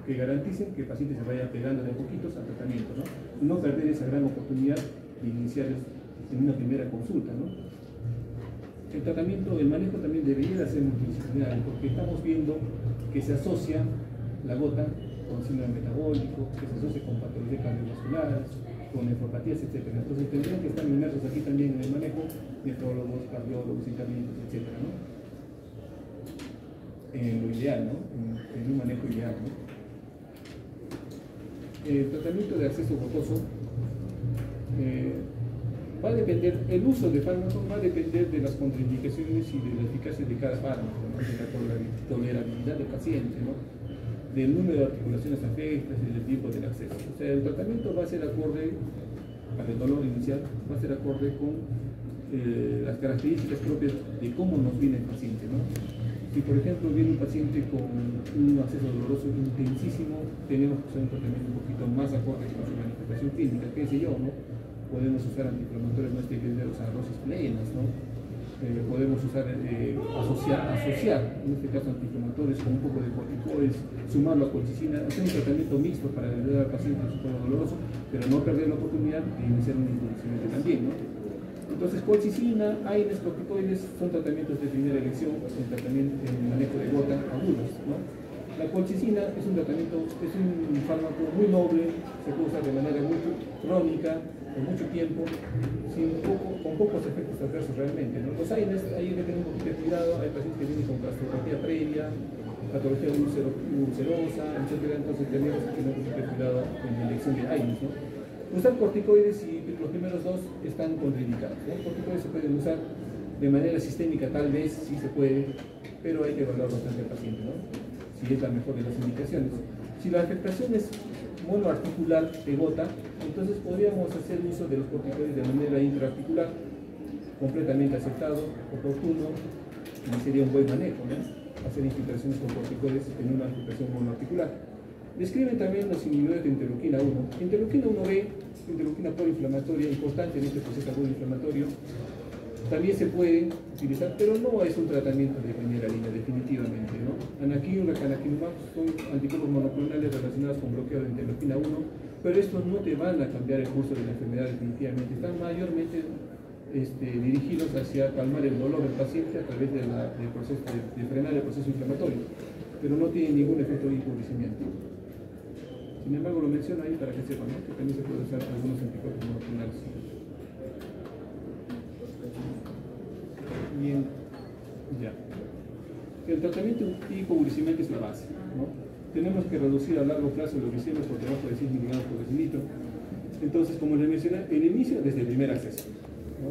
que garanticen que el paciente se vaya pegando de a poquitos al tratamiento, ¿no? No perder esa gran oportunidad de iniciar en una primera consulta, ¿no? El tratamiento, el manejo también debería ser multidisciplinario, porque estamos viendo que se asocia la gota con síndrome metabólico, que se asocia con patologías cardiovasculares, con nefropatías, etc. Entonces tendrían que estar inmersos aquí también en el manejo, nefrólogos, cardiólogos, internistas, etc., ¿no? En lo ideal, ¿no? En un manejo ideal, ¿no? El tratamiento de acceso gotoso va a depender, el uso de fármacos va a depender de las contraindicaciones y de la eficacia de cada fármaco, ¿no? De la tolerabilidad del paciente, ¿no? Del número de articulaciones afectas y del tipo del acceso. O sea, el tratamiento va a ser acorde, para el dolor inicial, va a ser acorde con las características propias de cómo nos viene el paciente, ¿no? Si por ejemplo viene un paciente con un acceso doloroso intensísimo, tenemos que usar un tratamiento un poquito más acorde con su manifestación clínica, qué sé yo, ¿no? Podemos usar antiinflamatorios no esteroideos a dosis plenas, ¿no? Podemos usar, asociar, en este caso antiinflamatorios con un poco de corticoides, sumarlo a colchicina, hacer un tratamiento mixto para ayudar al paciente en su cuadro doloroso, pero no perder la oportunidad de iniciar un hipoglucemiante también, ¿no? Entonces, colchicina, AINES, corticoides son tratamientos de primera elección en tratamiento en manejo de gota agudos, ¿no? La colchicina es un tratamiento, es un fármaco muy noble, se puede usar de manera muy crónica, por mucho tiempo, con pocos efectos adversos realmente, ¿no? Los AINES, ahí hay que tener un poquito de cuidado, hay pacientes que vienen con gastropatía previa, patología ulcerosa, etc. Entonces tenemos que tener un poquito de cuidado en la elección de AINES, ¿no? Usar corticoides y los primeros dos están contraindicados, ¿no? Corticoides se pueden usar de manera sistémica, tal vez sí se puede, pero hay que evaluar bastante al paciente, ¿no? Si es la mejor de las indicaciones. Si la afectación es monoarticular de gota, entonces podríamos hacer uso de los corticoides de manera intraarticular, completamente aceptado, oportuno, y sería un buen manejo, ¿no? Hacer infiltraciones con corticoides en una infiltración monoarticular. Describen también los inhibidores de interleuquina 1. Interleuquina 1B, interleuquina proinflamatoria, importante en este proceso agudo inflamatorio, también se puede utilizar, pero no es un tratamiento de primera línea, definitivamente, ¿no? Anakinra, canakinumab son anticuerpos monoclonales relacionados con bloqueo de interleuquina 1, pero estos no te van a cambiar el curso de la enfermedad definitivamente, están mayormente dirigidos hacia calmar el dolor del paciente a través de frenar el proceso inflamatorio, pero no tienen ningún efecto de hipoglucemiante. Sin embargo, lo menciono ahí para que sepan, ¿no? Que también se pueden usar algunos anticuerpos monoclonales. Bien, ya. El tratamiento hipoglucemiante es la base, ¿no? Tenemos que reducir a largo plazo la glicemia por debajo de 6 miligramos por decilitro. Entonces, como les mencioné, el inicio desde el primer acceso, ¿no?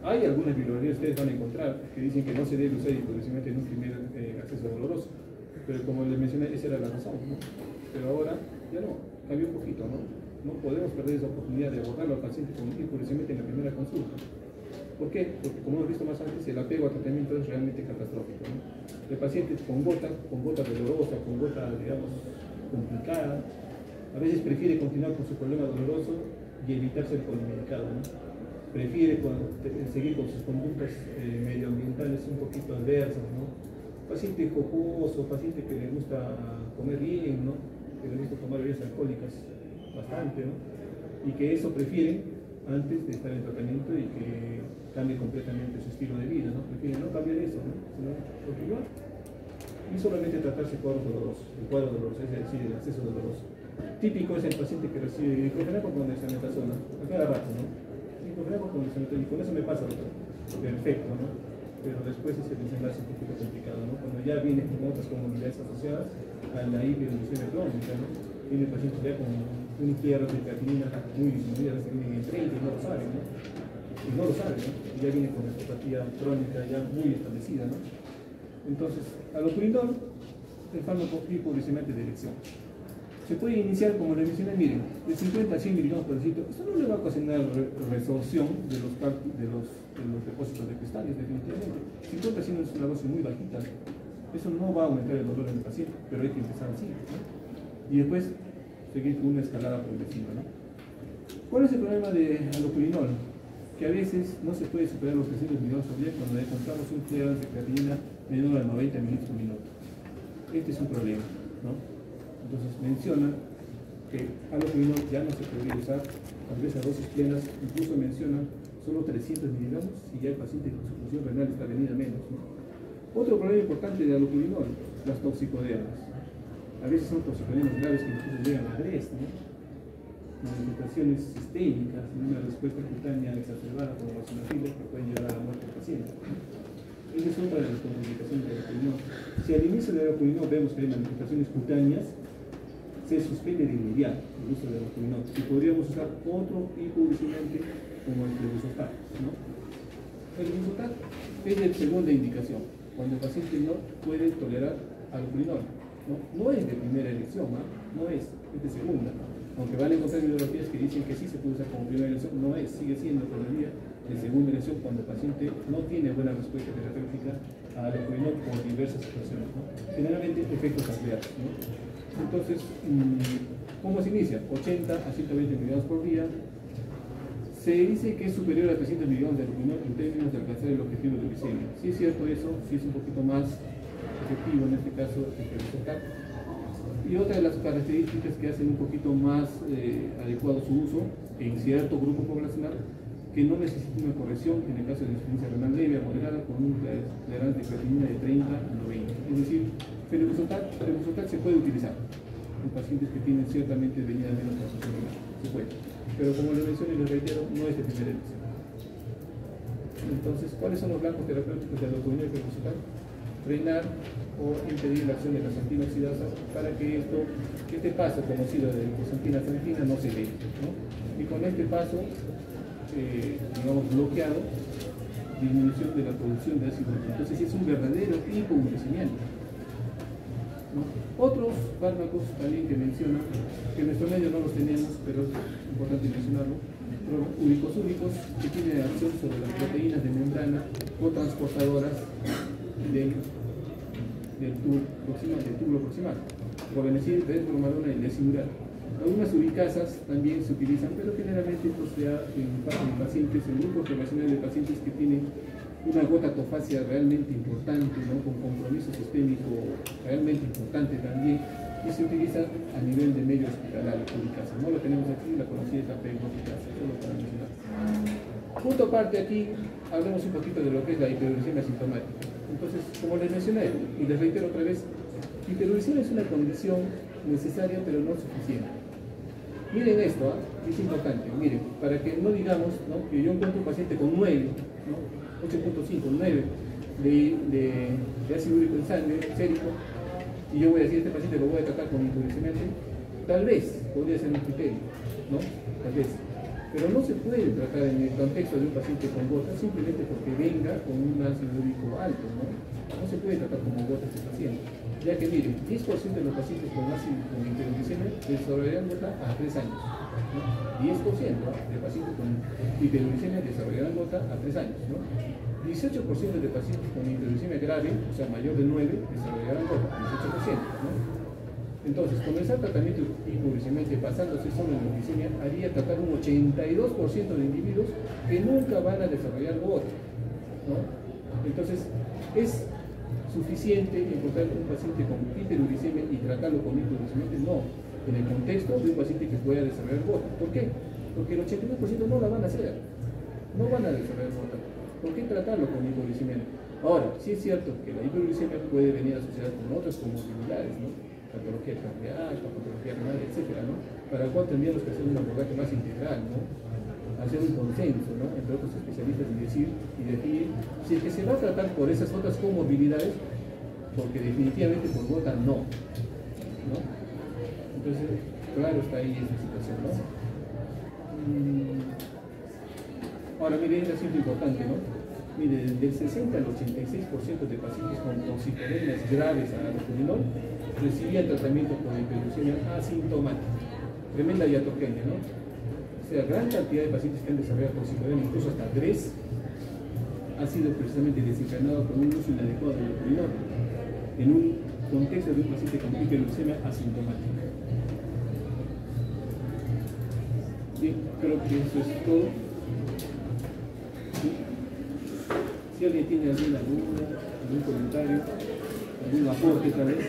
Hay algunas bibliografías que ustedes van a encontrar que dicen que no se debe usar hipoglucemiante en un primer acceso doloroso, pero como les mencioné, esa era la razón, ¿no? Pero ahora ya no, cambió un poquito, ¿no? No podemos perder esa oportunidad de abordarlo al paciente con hipoglucemiante en la primera consulta. ¿Por qué? Porque como hemos visto más antes, el apego al tratamiento es realmente catastrófico, ¿no? El paciente con gota dolorosa, con gota, digamos, complicada, a veces prefiere continuar con su problema doloroso y evitar ser polimedicado, ¿no? Prefiere seguir con sus conductas medioambientales un poquito adversas, ¿no? Paciente jocoso, paciente que le gusta comer bien, ¿no? Que le gusta tomar bebidas alcohólicas bastante, ¿no? Y que eso prefieren antes de estar en tratamiento y que cambie completamente su estilo de vida, ¿no? Prefieren no cambiar eso, ¿no? Sino continuar. y solamente tratarse cuadros dolorosos, el cuadro doloroso, es decir, el acceso doloroso. Típico es el paciente que recibe diclofenaco con dexametasona, a cada rato, ¿no? Diclofenaco con dexametasona, y con eso me pasa, doctor. Perfecto, ¿no? Pero después es el desenlace un poquito complicado, ¿no? Cuando ya viene con otras comunidades asociadas a la hiperinducción crónica, ¿no? Viene el paciente ya con un hierro de creatinina muy disminuida, se viene en 30 y no lo sabe, ¿no? Y no lo sabe, ¿no? Y ya viene con nefropatía crónica ya muy establecida, ¿no? Entonces, allopurinol, el fármaco hipoglucemiante de elección. Se puede iniciar, como le mencioné, miren, de 50 a 100 miligramos por decilitro. Esto no le va a ocasionar resorción de los depósitos de cristales, definitivamente. 50 a 100 es una dosis muy bajita. Eso no va a aumentar el dolor en el paciente, pero hay que empezar así, ¿no? Y después seguir con una escalada progresiva, ¿no? ¿Cuál es el problema de allopurinol? Que a veces no se puede superar los 300 miligramos por día cuando encontramos un clearance de creatinina menor a 90 mililitros por minuto. Este es un problema, ¿no? Entonces menciona que allopurinol ya no se podría usar tal vez a dosis plenas, incluso menciona solo 300 miligramos y ya el paciente con su función renal está venida menos, ¿no? Otro problema importante de allopurinol, las toxicodemas. A veces son toxicodemas graves que incluso llegan a DRES, ¿no? Manifestaciones sistémicas, una respuesta cutánea exacerbada como eosinofilia que pueden llevar a la muerte del paciente. Esa es otra de las contraindicaciones del allopurinol. Si al inicio del allopurinol vemos que hay manifestaciones cutáneas, se suspende de inmediato el uso del allopurinol y podríamos usar otro hipoglucemiante como el Debusotat, ¿no? El Debusotat es de segunda indicación, cuando el paciente no puede tolerar allopurinol, ¿no? No es de primera elección, no es de segunda. Aunque van a encontrar bibliografías que dicen que sí se puede usar como primera elección, no es, sigue siendo todavía de segunda elección cuando el paciente no tiene buena respuesta terapéutica a allopurinol por diversas situaciones, ¿no? Generalmente efectos adversos, ¿no? Entonces, ¿cómo se inicia? 80 a 120 miligramos por día. Se dice que es superior a 300 miligramos de allopurinol en términos de alcanzar el objetivo de glicemia. Sí es cierto eso, sí es un poquito más efectivo en este caso que el Debusotat. Y otra de las características que hacen un poquito más adecuado su uso en cierto grupo poblacional que no necesita una corrección en el caso de insuficiencia renal leve a moderada con un clearance de creatinina de 30 a 90. Es decir, el Debusotat se puede utilizar en pacientes que tienen ciertamente venida menos transfusión renal. Se puede. Pero como les menciono y les reitero, no es de primera elección. Entonces, ¿cuáles son los blancos terapéuticos de allopurinol y Debusotat? Frenar o impedir la acción de las antioxidasas para que este paso conocido de glucosamina-santina no se dé, ¿no? Y con este paso, digamos, bloqueado, disminución de la producción de ácido úrico. Entonces es un verdadero hipoglucemiante, ¿no? Otros fármacos también que mencionan, que en nuestro medio no los tenemos, pero es importante mencionarlo, uricosúricos que tienen acción sobre las proteínas de membrana o transportadoras del túbulo proximal, probenecil, desbromadona y lesimural. Algunas uricasas también se utilizan, pero generalmente esto se da en pacientes, en grupos poblacionales de pacientes que tienen una gotatofasia realmente importante, ¿no? Con compromiso sistémico realmente importante también, y se utiliza a nivel de medio hospitalario, uricasa. No lo tenemos aquí, la conocida etapa uricasa, solo para mencionar. Punto aparte aquí, hablemos un poquito de lo que es la hiperuricemia sintomática. Entonces, como les mencioné, y les reitero otra vez, hiperuricemia es una condición necesaria pero no suficiente. Miren esto, es importante, miren, para que no digamos, ¿no?, que yo encuentro un paciente con 9, ¿no?, 8.5, 9 de ácido úrico en sangre, sérico, y yo voy a decir, este paciente lo voy a tratar con hiperuricemia, tal vez podría ser un criterio, ¿no? Tal vez. Pero no se puede tratar en el contexto de un paciente con gota simplemente porque venga con un ácido úrico alto, ¿no? No se puede tratar como gota este paciente, ya que miren, 10% de los pacientes con hiperuricemia desarrollarán gota a 3 años, ¿no? 10% de pacientes con hiperuricemia desarrollarán gota a 3 años, ¿no? 18% de pacientes con hiperuricemia grave, o sea mayor de 9, desarrollarán gota, 18%, ¿no? Entonces, comenzar tratamiento hipoglucemiante basándose solo en la glicemia haría tratar un 82% de individuos que nunca van a desarrollar gota, ¿no? Entonces, ¿es suficiente encontrar un paciente con hiperuricemia y tratarlo con hipoglucemiante? No, en el contexto de un paciente que pueda desarrollar gota. ¿Por qué? Porque el 82% no la van a hacer, no van a desarrollar gota. ¿Por qué tratarlo con hipoglucemia? Ahora, sí es cierto que la hiperglucemia puede venir asociada con otras comorbilidades, ¿no? Patología cardíaca, patología renal, etcétera, ¿no? Para el cual tendríamos que hacer un abordaje más integral, ¿no? Hacer un consenso, ¿no? Entre otros especialistas y decir y definir si es que se va a tratar por esas otras comorbilidades, porque definitivamente por gota no, ¿no? Entonces, claro, está ahí esa situación, ¿no? Ahora, mire, es asunto importante, ¿no? Mire, del 60 al 86% de pacientes con toxicolemias graves a alopurinol recibían tratamiento con hiperglucemia asintomática. Tremenda diatogenia, ¿no? O sea, gran cantidad de pacientes que han desarrollado toxicolemia, incluso hasta DRES, ha sido precisamente desencadenado por un uso inadecuado del alopurinol en un contexto de un paciente con hiperglucemia asintomática. Bien, creo que eso es todo. ¿Sí? Si alguien tiene alguna duda, algún comentario, algún aporte tal vez.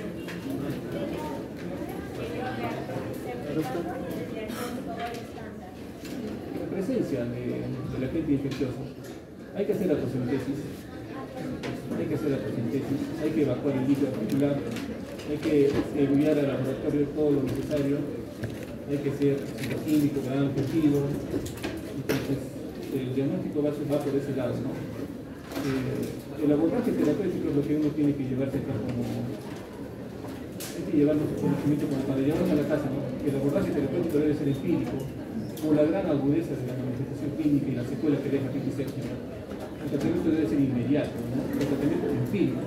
La presencia del agente infeccioso. Hay que hacer la tosentesis, hay que evacuar el líquido articular, hay que enviar al laboratorio todo lo necesario, hay que ser citoquímico, gran objetivo. Entonces, el diagnóstico va por ese lado, ¿no? El abordaje terapéutico es lo que uno tiene que llevarse acá como... Hay que llevarnos su conocimiento como para llevarnos a la casa, ¿no? El abordaje terapéutico debe ser empírico, por la gran agudeza de la manifestación clínica y la secuela que deja epiléptica. El tratamiento debe ser inmediato, ¿no? El tratamiento empírico,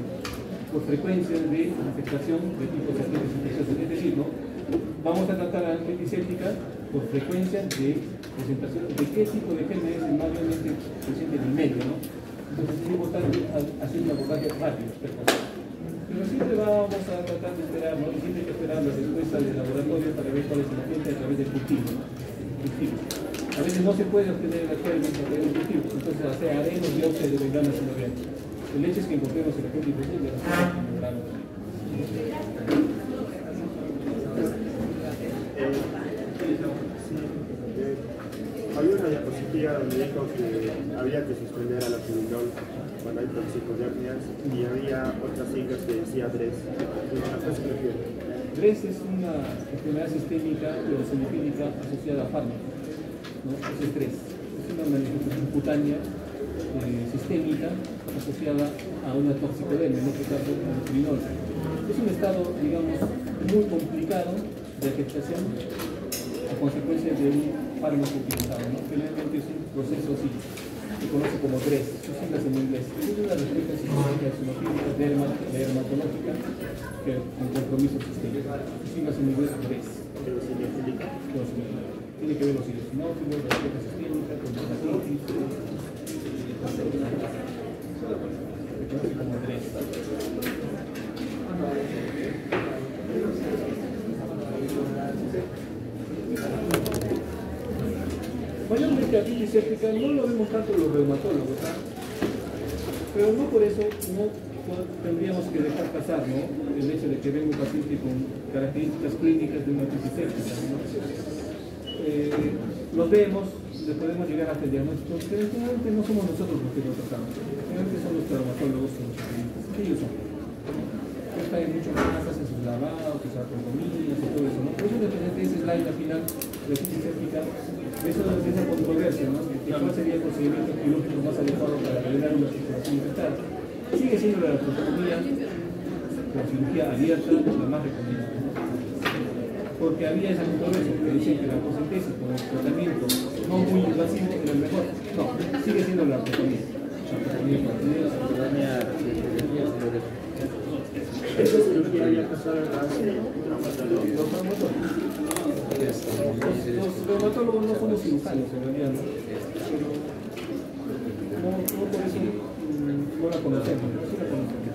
por frecuencia de afectación de tipos de agentes infecciosos. Es decir, ¿no? Vamos a tratar a la antiséptica por frecuencia de presentación de qué tipo de germen es el mayormente presente en el medio, ¿no? Entonces es importante hacer un abordaje rápido, pero siempre vamos a tratar de esperar, ¿no? Y siempre hay que esperar la respuesta del laboratorio para ver cuál es el agente a través del cultivo, ¿no? A veces no se puede obtener el agente a través del cultivo, entonces hacer arenos, dióxido de membrana sinovial. El hecho es que encontremos el agente infeccioso de la membrana. Había una diapositiva donde dijo que había que suspender a la alopurinol cuando hay toxicodermias y había otras siglas que decía DRES. ¿A qué se refiere? DRES es una enfermedad sistémica o eosinofílica asociada a fármacos, ¿no? Es estrés. Es una manifestación cutánea sistémica asociada a una toxicodermia, en este caso a alopurinol. Es un estado, digamos, muy complicado de afectación a consecuencia de un fármaco utilizado, ¿no? Generalmente es un proceso así, se conoce como DRES, sus siglas en inglés. Es una respuesta sistémica eosinofílica dermatológica con compromiso sistémico. Sus siglas en inglés DRES. Tiene que ver los eosinófilos, la respuesta sistémica, con la dermatitis. Se conoce como DRES. Mayormente antiséptica no lo vemos tanto los reumatólogos, ¿no? Pero no por eso no tendríamos que dejar pasar, ¿no? El hecho de que venga un paciente con características clínicas de una antiséptica, ¿no? Los vemos, le podemos llegar hasta el diagnóstico, pero generalmente no somos nosotros los que lo tratamos, generalmente son los traumatólogos y los especialistas. Ellos son. Ellos saben mucho más, hacen sus lavados, sus artroscopías y todo eso, ¿no? Por eso ese slide al final de la antiséptica. Eso es esa controversia, ¿no? ¿Cuál sería el procedimiento quirúrgico más adecuado para rellenar una circulación infectada? Sigue siendo la artroscopía con cirugía abierta la más recomendada, ¿no? Porque había esa controversia que decían que la tosentesis con el tratamiento no muy invasivo era el mejor. No, sigue siendo la artroscopía. Eso es lo que había pasado hace los reumatólogos no somos cirujanos en realidad, ¿no? Pero no por eso no la conocemos, sí la conocemos.